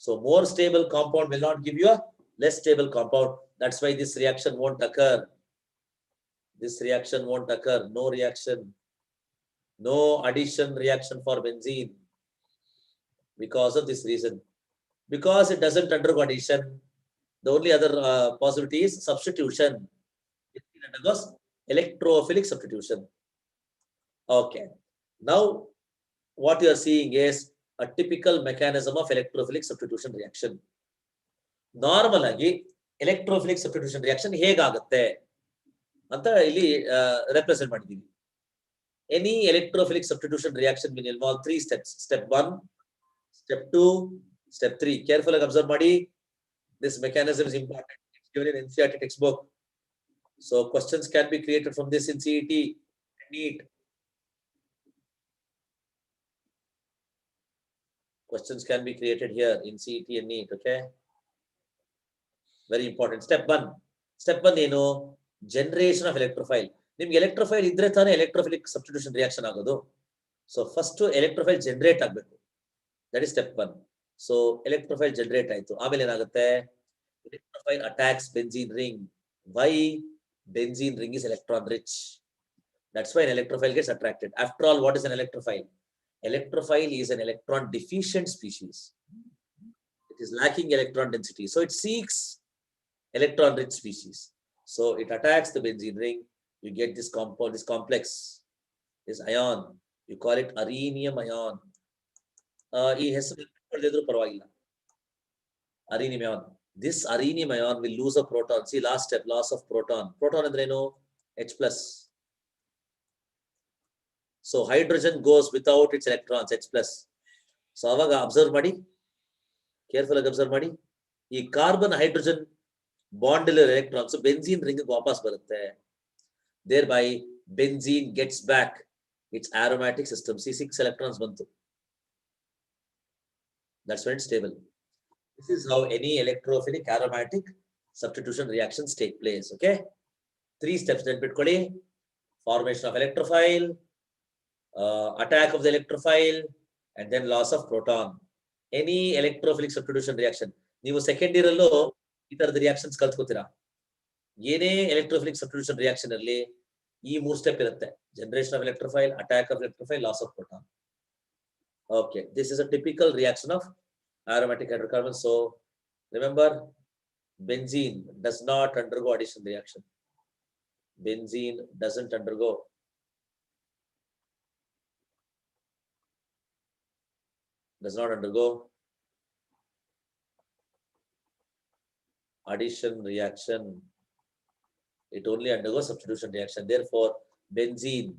A: So more stable compound will not give you a less stable compound. That's why this reaction won't occur. This reaction won't occur. No reaction. No addition reaction for benzene. Because of this reason. Because it doesn't undergo addition, the only other possibility is substitution. It undergoes electrophilic substitution. Okay. Now, what you are seeing is a typical mechanism of electrophilic substitution reaction. Normally, electrophilic substitution reaction ಹೇಗಾಗುತ್ತೆ ಅಂತ ಇಲ್ಲಿ represent ಮಾಡಿದೀವಿ. Any electrophilic substitution reaction will involve 3 steps. Step 1, step 2, step 3. Carefully observe ಮಾಡಿ. This mechanism is important. It's given in NCERT textbook. So questions can be created from this in CET and Neet. Questions can be created here in CET and Neet, okay? Very important. Step 1. Step 1 ಏನು? Generation of electrophile. ನಿಮ್ಗೆ electrophile ಇದ್ರೆ ತಾನೇ electrophilic substitution reaction ಆಗೋದು. So first electrophile generate ಆಗಬೇಕು. That is step 1. So electrophile generate ಆಯ್ತು. ಆಮೇಲೆ ಏನಾಗುತ್ತೆ? Electrophile attacks benzene ring. Why? Benzene ring is electron rich. That's why an electrophile gets attracted. After all, what is an electrophile? Electrophile is an electron deficient species. It is lacking electron density. So it seeks electron rich species. So it attacks the benzene ring. You get this compound, this complex, this ion. You call it arenium ion. Arenium ion. This arenium ion will lose a proton. See last step, loss of proton. Proton andre no H plus. So hydrogen goes without its electrons, H plus. So avaga observe ಮಾಡಿ, careful ಆಗಿ observe ಮಾಡಿ. ಈ carbon hydrogen bond electrons so benzene ring ವಾಪಸ್ ಬರುತ್ತೆ. Thereby benzene gets back its aromatic system. See 6 electrons ಬಂತು. That's when it's stable. This is how any electrophilic aromatic substitution reactions take place. Okay, 3 steps. Then ಬಿಟ್ಕೊಳ್ಳಿ. Formation of electrophile, attack of the electrophile, and then loss of proton. Any electrophilic substitution reaction. ನೀವು second year ಅಲ್ಲೂ ಈ ತರದ reactions ಕಲ್ತ್ಕೋತೀರಾ. ಏನೇ electrophilic substitution reaction ಅಲ್ಲಿ ಈ 3 step ಇರುತ್ತೆ. Generation of electrophile, attack of electrophile, loss of proton. Okay, this is a typical reaction of aromatic hydrocarbons. So remember, benzene does not undergo addition reaction. Benzene doesn't undergo addition reaction. It only undergoes substitution reaction. Therefore, benzene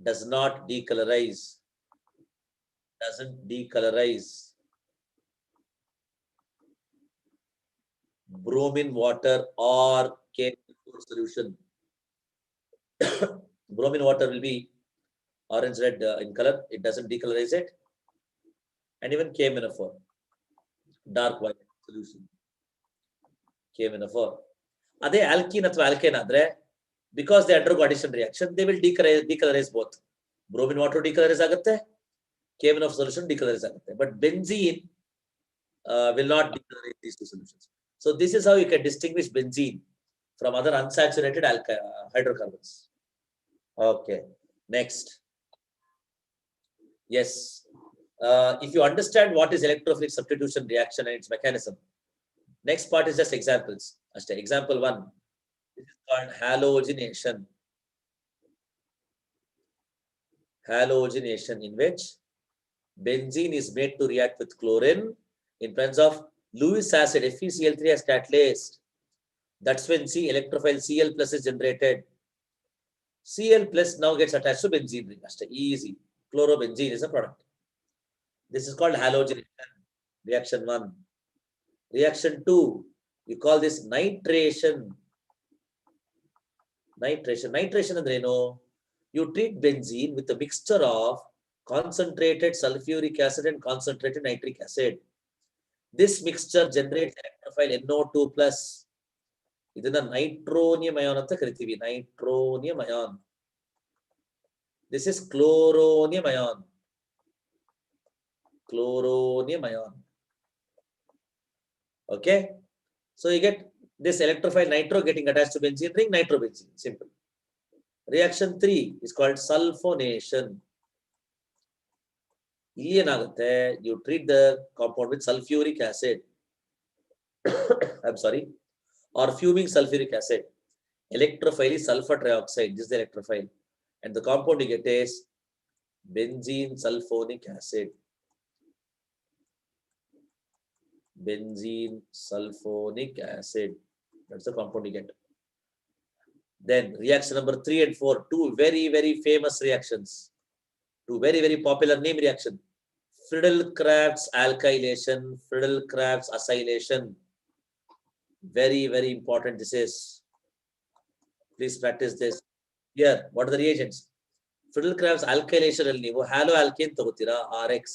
A: does not decolorize. Doesn't decolorize bromine water or K4 solution. Bromine water will be orange red in color. It doesn't decolorize it. And even KMNO4, dark white solution. KMNO4. Ade alkene athwa alkane andre, because they undergo addition reaction, they will decolorize both. Bromine water decolorize agutte, KMNO4 solution decolorize agutte. But benzene will not decolorize these 2 solutions. So this is how you can distinguish benzene from other unsaturated hydrocarbons. Okay, next. Yes. If you understand what is electrophilic substitution reaction and its mechanism, next part is just examples. Example 1. This is called halogenation. Halogenation, in which benzene is made to react with chlorine in presence of Lewis acid, FeCl3 as catalyst. That's when electrophile Cl plus is generated. Cl plus now gets attached to benzene ring. Easy. Chlorobenzene is a product. This is called halogenation. Reaction 1. Reaction 2, you call this nitration. Nitration ಅಂದ್ರೆ ಏನು? You treat benzene with a mixture of concentrated sulfuric acid and concentrated nitric acid. This mixture generates electrophile NO2 plus. ಇದನ್ನ ನೈಟ್ರೋನಿಯಂ ion ಅಂತ ಕರಿತೀವಿ. ನೈಟ್ರೋನಿಯಂ ion. This is chloronium ion. Chloronium ion. Okay. So you get this electrophile nitro getting attached to benzene ring, nitrobenzene. Simple. Reaction 3 is called sulfonation. You treat the compound with sulfuric acid. I'm sorry. Or fuming sulfuric acid. Electrophile is sulfur trioxide. This is the electrophile. And the compound you get is benzene sulfonic acid. Benzene sulfonic acid. That's the compound you get. Then reaction number 3 and 4, two very, very famous reactions. Two very, very popular name reaction. Friedel-Crafts alkylation, Friedel-Crafts acylation. Very, very important this is. Please practice this. Here, what are the reagents? Friedel-Crafts alkylation alli neevu haloalkane tagotira RX.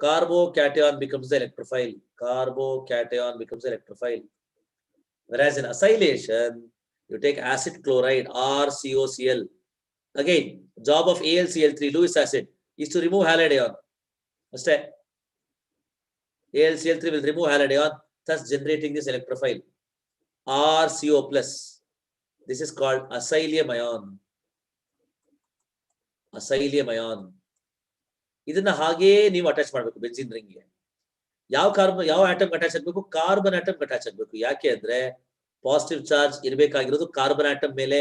A: Carbocation becomes the electrophile. Carbocation becomes the electrophile. Whereas in acylation, you take acid chloride RCOCl. Again, job of AlCl3, Lewis acid, is to remove halide ion. Understand? AlCl3 will remove halide ion, thus generating this electrophile RCO plus. This is called acylium ion. Acylium ion. ಇದನ್ನ ಹಾಗೆ ನೀವು attach ಮಾಡಬೇಕು benzene ring ಗೆ. ಯಾವ atom attach ಆಗಬೇಕು? Carbon atom attach ಆಗಬೇಕು. ಯಾಕೆ ಅಂದ್ರೆ ಪಾಸಿಟಿವ್ ಚಾರ್ಜ್ ಇರಬೇಕಾಗಿರೋದು ಕಾರ್ಬನ್ ಆಟಮ್ ಮೇಲೆ.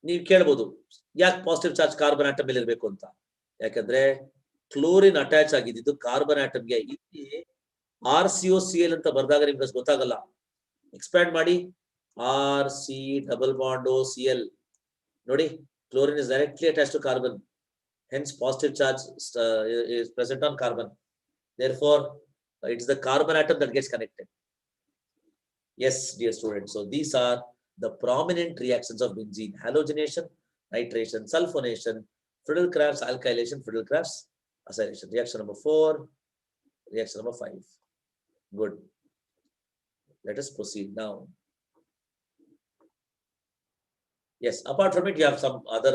A: ನೀವು ಕೇಳಬಹುದು ಯಾಕೆ ಪಾಸಿಟಿವ್ ಚಾರ್ಜ್ ಕಾರ್ಬನ್ ಆಟಮ್ ಮೇಲೆ ಇರಬೇಕು ಅಂತ. ಯಾಕಂದ್ರೆ ಕ್ಲೋರಿನ್ ಅಟ್ಯಾಚ್ ಆಗಿದ್ದು ಕಾರ್ಬನ್ ಆಟಮ್ಗೆ. ಇಲ್ಲಿ RCOCl ಅಂತ ಬರ್ದಾಗ ನಿಮ್ಗೆ ಗೊತ್ತಾಗಲ್ಲ. ಎಕ್ಸ್ಪ್ಯಾಂಡ್ ಮಾಡಿ RC ಡಬಲ್ ಬಾಂಡ್ OCl. ನೋಡಿ, chlorine is directly attached to carbon. Hence, positive charge is present on carbon. Therefore, it is the carbon atom that gets connected. Yes, dear students. So these are the prominent reactions of benzene: halogenation, nitration, sulfonation, Friedel-Crafts alkylation, Friedel-Crafts acylation. Reaction number 4, reaction number 5. Good. Let us proceed now. Yes, apart from it, you have some other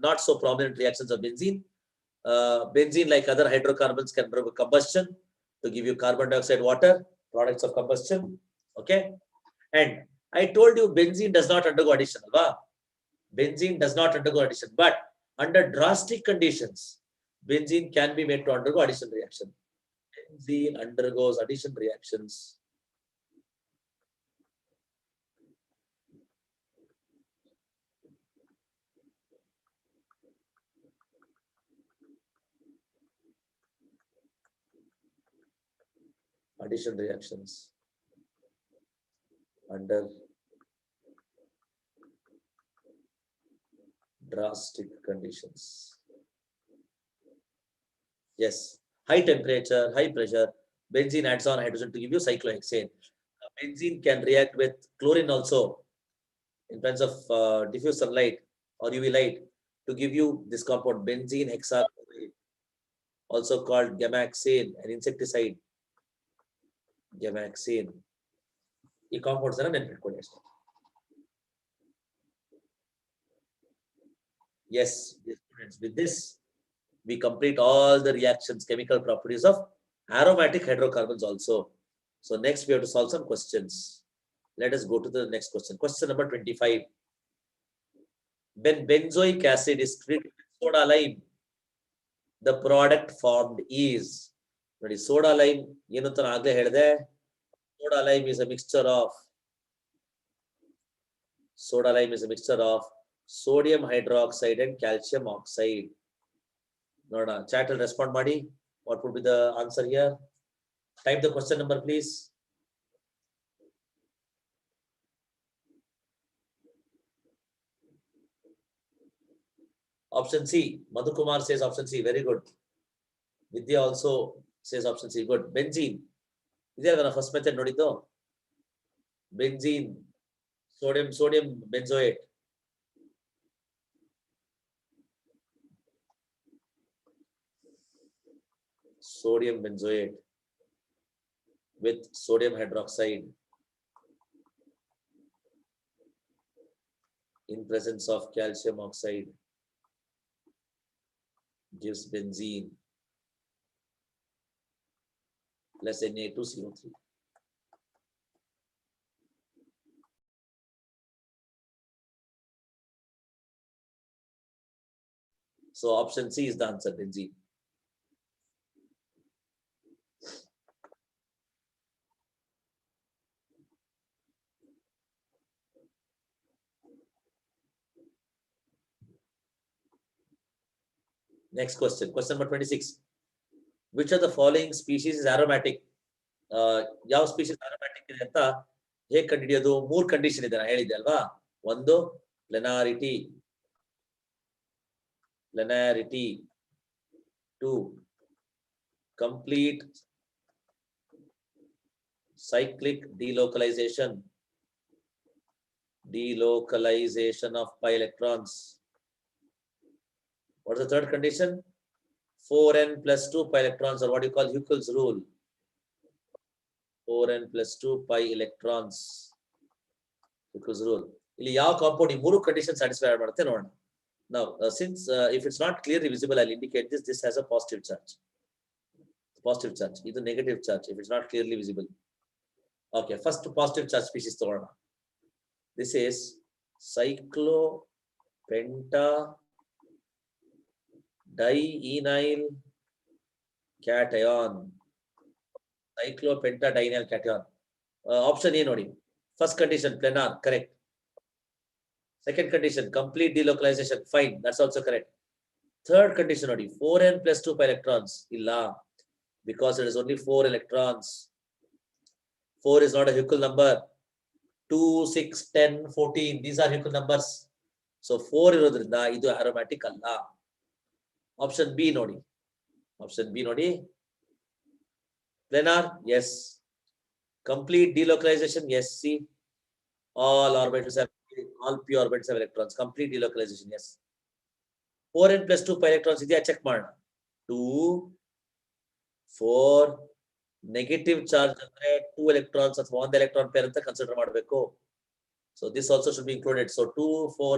A: not so prominent reactions of benzene. Benzene, like other hydrocarbons, can undergo combustion to give you carbon dioxide, water, products of combustion. Okay. And I told you benzene does not undergo addition. Benzene does not undergo addition, but under drastic conditions, benzene can be made to undergo addition reaction. Benzene undergoes addition reactions. Addition reactions under drastic conditions. Yes, high temperature, high pressure, benzene adds on hydrogen to give you cyclohexane. Benzene can react with chlorine also in presence of diffuse sunlight or UV light to give you this compound benzene hexachloride, also called gamaxane, an insecticide. Gamaxane. ಈ compounds ಅನ್ನು ನೆನಪಿಟ್ಕೊಳ್ಳಿ ಅಷ್ಟೇ. Yes, students, with this we complete all the reactions, chemical properties of aromatic hydrocarbons also. So next we have to solve some questions. Let us go to the next question. Question number 25. When benzoic acid is treated with soda lime, The product formed is soda lime. Soda lime is a mixture of sodium hydroxide and calcium oxide. Chat will respond, Madi. What would be the answer here? Type the question number, please. Option C. Madhukumar says option C. Very good. Vidya also says option C. Good. Benzene. Is there the first method? Nodito. Benzene. Sodium benzoate. Sodium benzoate with sodium hydroxide in presence of calcium oxide gives benzene plus Na2CO3. So option C is the answer, benzene. Next question. Question number 26. Which of the following species is aromatic? ಯಾವ species aromatic ಇದೆ ಅಂತ ಹೇಗೆ ಕಂಡುಹಿಡಿಯೋದು? 3 condition ಇದೆ, ನಾನು ಹೇಳಿದೆ ಅಲ್ವಾ. ಒಂದು plenarity. 2 complete cyclic delocalization of pi electrons. What is the third condition? 4n plus 2 pi electrons, or what you call Huckel's rule. 4n plus 2 pi electrons. Huckel's rule. ಇಲ್ಲಿ ಯಾವ ಕಾಂಪೌಂಡ್ ಈ 3 ಕಂಡೀಷನ್ ಸ್ಯಾಟಿಸ್ಫೈ ಮಾಡುತ್ತೆ ನೋಡೋಣ. Now, since if it's not clearly visible, I'll indicate this. This has a positive charge. Positive charge. This is negative charge if it's not clearly visible. Okay, first positive charge species ತಗೊಳ್ಳೋಣ. This is cyclopenta dienyl cation. Cyclopenta dienyl cation. Option A nodi. First condition planar, correct. Second condition complete delocalization, fine, that's also correct. Third condition nodi 4n plus 2 pi electrons, illa, because it is only 4 electrons. 4 is not a Huckel number. 2, 6, 10, 14, these are Huckel numbers. So 4 irodrinda idu aromatic alla. Option B nodi. Planar, yes. Complete delocalization, yes. See, all p orbitals have electrons. Complete delocalization, yes. 4n plus 2 pi electrons idea check ಮಾಡೋಣ. 2, 4 negative charge ಅಂದ್ರೆ 2 electrons ಅಥವಾ 1 electron pair ಅಂತ consider ಮಾಡಬೇಕು. So this also should be included. So 2, 4,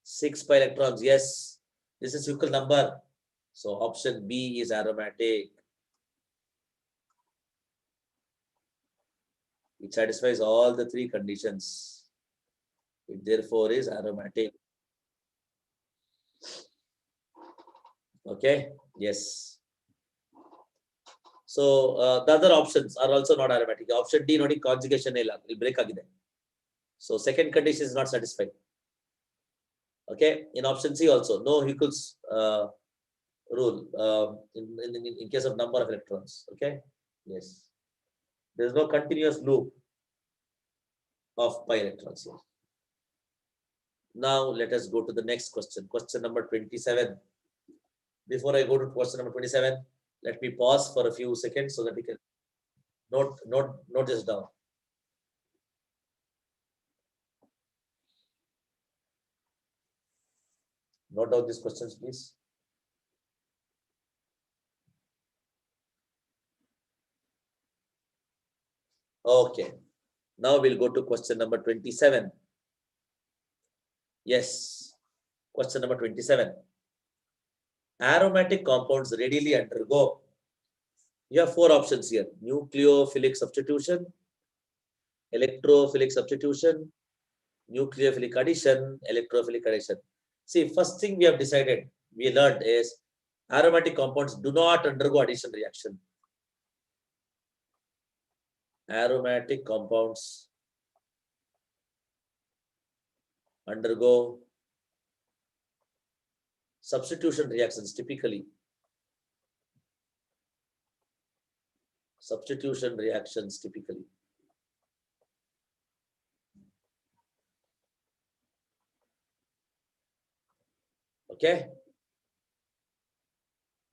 A: 6 pi electrons, yes. This is Huckel number. So option B is aromatic. It satisfies all the 3 conditions. It therefore is aromatic. Okay, yes. So the other options are also not aromatic. Option D nodi conjugation will break agide. So second condition is not satisfied. Okay, in option C also no Huckel's rule in case of number of electrons. Okay, yes, there is no continuous loop of pi electrons here. Now let us go to the next question. Question number 27. Before I go to question number 27, let me pause for a few seconds so that we can note this down. Note down these questions, please. Okay. Now we'll go to question number 27. Yes. Question number 27. Aromatic compounds readily undergo. You have 4 options here: nucleophilic substitution, electrophilic substitution, nucleophilic addition, electrophilic addition. See, first thing we have decided, we learned is Aromatic compounds do not undergo addition reaction. Aromatic compounds undergo substitution reactions typically. Substitution reactions typically. Okay.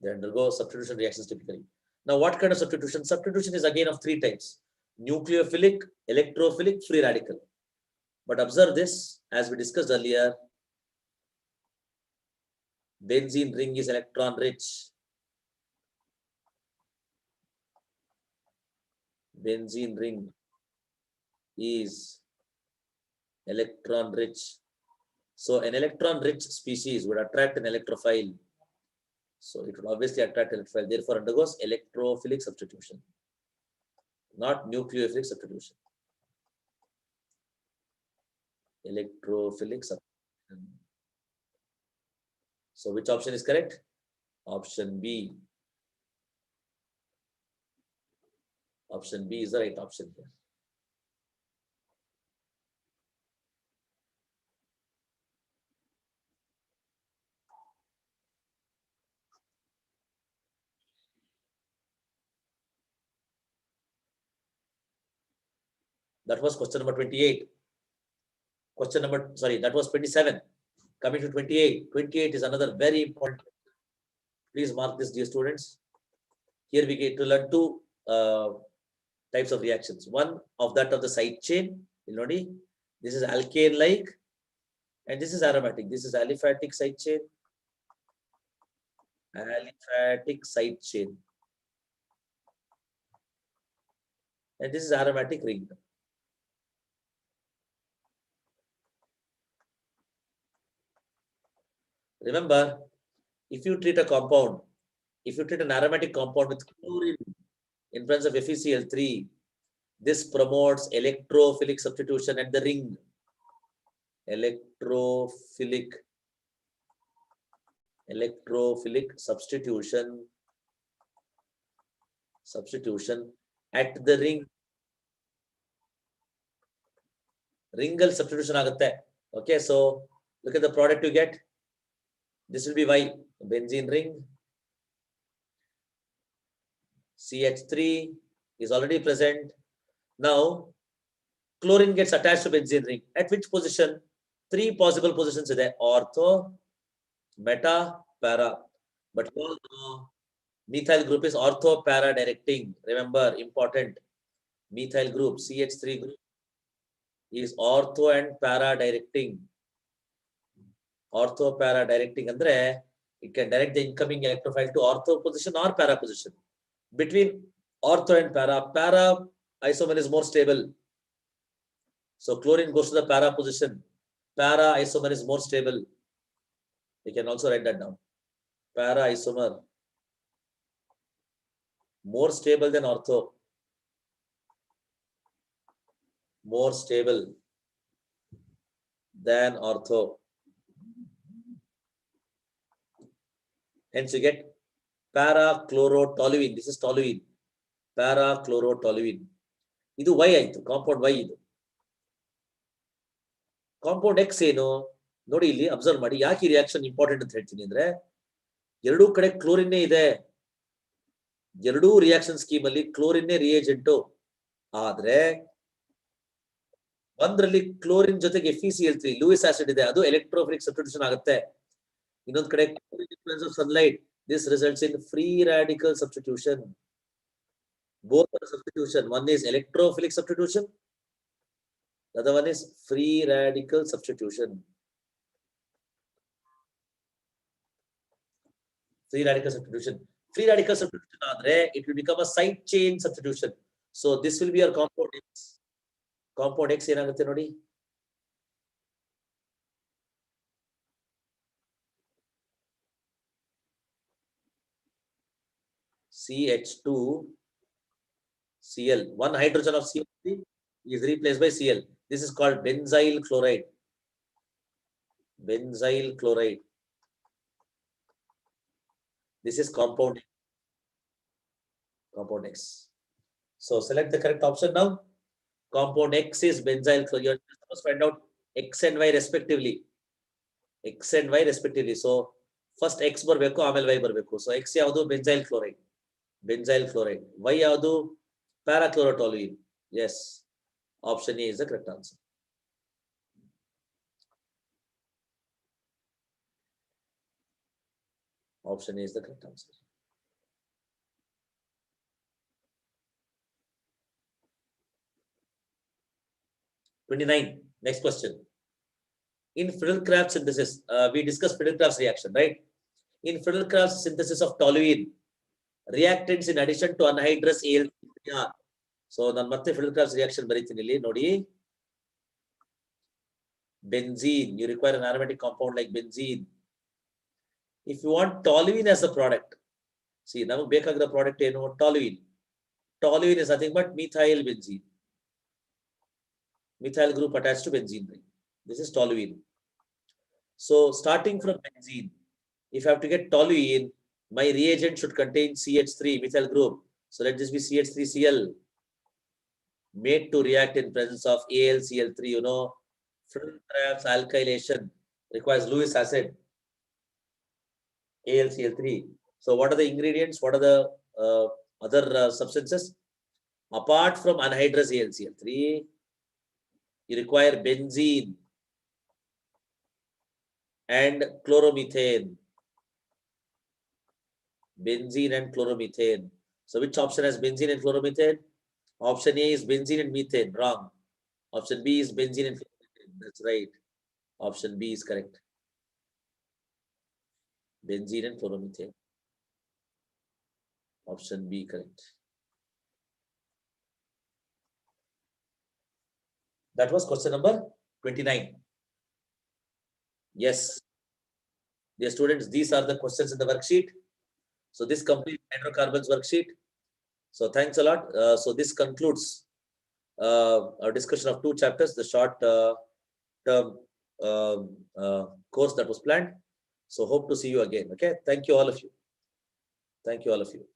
A: They undergo substitution reactions typically. Now, what kind of substitution? Substitution is again of three types: nucleophilic, electrophilic, free radical. But observe this, as we discussed earlier, benzene ring is electron rich. Benzene ring is electron rich. So an electron rich species would attract an electrophile. So it would obviously attract electrophile, therefore undergoes electrophilic substitution, not nucleophilic substitution. Electrophilic substitution. So which option is correct? Option B. Option B is the right option here. That was question number 28. Question number, sorry, that was 27. Coming to 28. 28 is another very important. Please mark this, dear students. Here we get to learn two types of reactions. One of that of the side chain. This is alkane-like, and this is aromatic. This is aliphatic side chain. Aliphatic side chain. And this is aromatic ring. Remember, if you treat a compound, if you treat an aromatic compound with chlorine in presence of FeCl3, this promotes electrophilic substitution at the ring. Electrophilic substitution at the ring. Ringal substitution agutte. Okay, so look at the product you get. This will be Y, benzene ring. CH3 is already present. Now, chlorine gets attached to benzene ring. At which position? Three possible positions are there: ortho, meta, para. But you all know methyl group is ortho para directing. Remember, important. Methyl group, CH3 group, is ortho and para directing. Ortho para directing andre it can direct the incoming electrophile to ortho position or para position. Between ortho and para isomer is more stable. So chlorine goes to the para position. Para isomer is more stable. We can also write that down. Para isomer more stable than ortho. More stable than ortho. Hence you get para-chlorotoluene. This is toluene. Para-chlorotoluene. Idu Y aitu. Compound Y idu. Compound X ಏನು ನೋಡಿ ಇಲ್ಲಿ observe ಮಾಡಿ. ಯಾಕೆ reaction important ಅಂತ ಹೇಳ್ತೀನಿ ಅಂದ್ರೆ ಎರಡೂ ಕಡೆ ಕ್ಲೋರಿನ್ನೇ ಇದೆ. ಎರಡೂ ರಿಯಾಕ್ಷನ್ ಸ್ಕೀಮ್ ಅಲ್ಲಿ ಕ್ಲೋರಿನ್ನೇ ರಿಯೇಜೆಂಟ್. ಆದ್ರೆ ಒಂದರಲ್ಲಿ ಕ್ಲೋರಿನ್ ಜೊತೆಗೆ FeCl3 ಲೂಯಿಸ್ ಆಸಿಡ್ ಇದೆ, ಅದು ಎಲೆಕ್ಟ್ರೋಫಿಲಿಕ್ ಸಬ್ಸ್ಟಿಟ್ಯೂಷನ್ ಆಗುತ್ತೆ. ಇನ್ನೊಂದು ಕಡೆ sunlight, this results in free radical substitution. Both are substitution. One is electrophilic substitution, the other one is free radical substitution. Free radical substitution andre it will become a side chain substitution. So this will be your compound X. Compound X ಏನಾಗುತ್ತೆ ನೋಡಿ. CH2Cl. One hydrogen of Cl3 is replaced by Cl. This is called benzyl chloride. Benzyl chloride. This is compound X. So select the correct option now. Compound X is benzyl chloride. You're supposed to find out X and Y respectively. X and Y respectively. So first X ಬರಬೇಕು ಆಮೇಲೆ Y ಬರಬೇಕು. So X ಯಾವುದು benzyl chloride. Y ಯಾವುದು parachlorotoluene. Yes. Option A is the correct answer. Option A is the correct answer. Next question. In Friedel-Crafts synthesis, we discussed Friedel-Crafts reaction, right? In Friedel-Crafts synthesis of toluene, reactants in addition to anhydrous AL. Yeah. So, ನಾನು ಮತ್ತೆ Friedel-Crafts reaction ಬರೀತೀನಿ ಇಲ್ಲಿ ನೋಡಿ. Benzene, you require an aromatic compound like benzene. If you want toluene as a product, see, ನಮಗೆ ಬೇಕಾಗಿರೋ product ಏನು toluene. Toluene is nothing but methyl benzene. Methyl group attached to benzene ring. This is toluene. So starting from benzene, if I have to get toluene, my reagent should contain CH3 methyl group. So let this be CH3Cl made to react in presence of AlCl3. You know, Friedel-Crafts alkylation requires Lewis acid, AlCl3. So what are the ingredients? What are the other substances? Apart from anhydrous AlCl3, you require benzene and chloromethane. Benzene and chloromethane. So which option has benzene and chloromethane? Option A is benzene and methane. Wrong. Option B is benzene and chloromethane. That's right. Option B is correct. Benzene and chloromethane. Option B correct. That was question number 29. Yes. Dear students, these are the questions in the worksheet. So this completes hydrocarbons worksheet. So thanks a lot. So this concludes our discussion of 2 chapters, the short term course that was planned. So hope to see you again. Okay. Thank you all of you. Thank you all of you.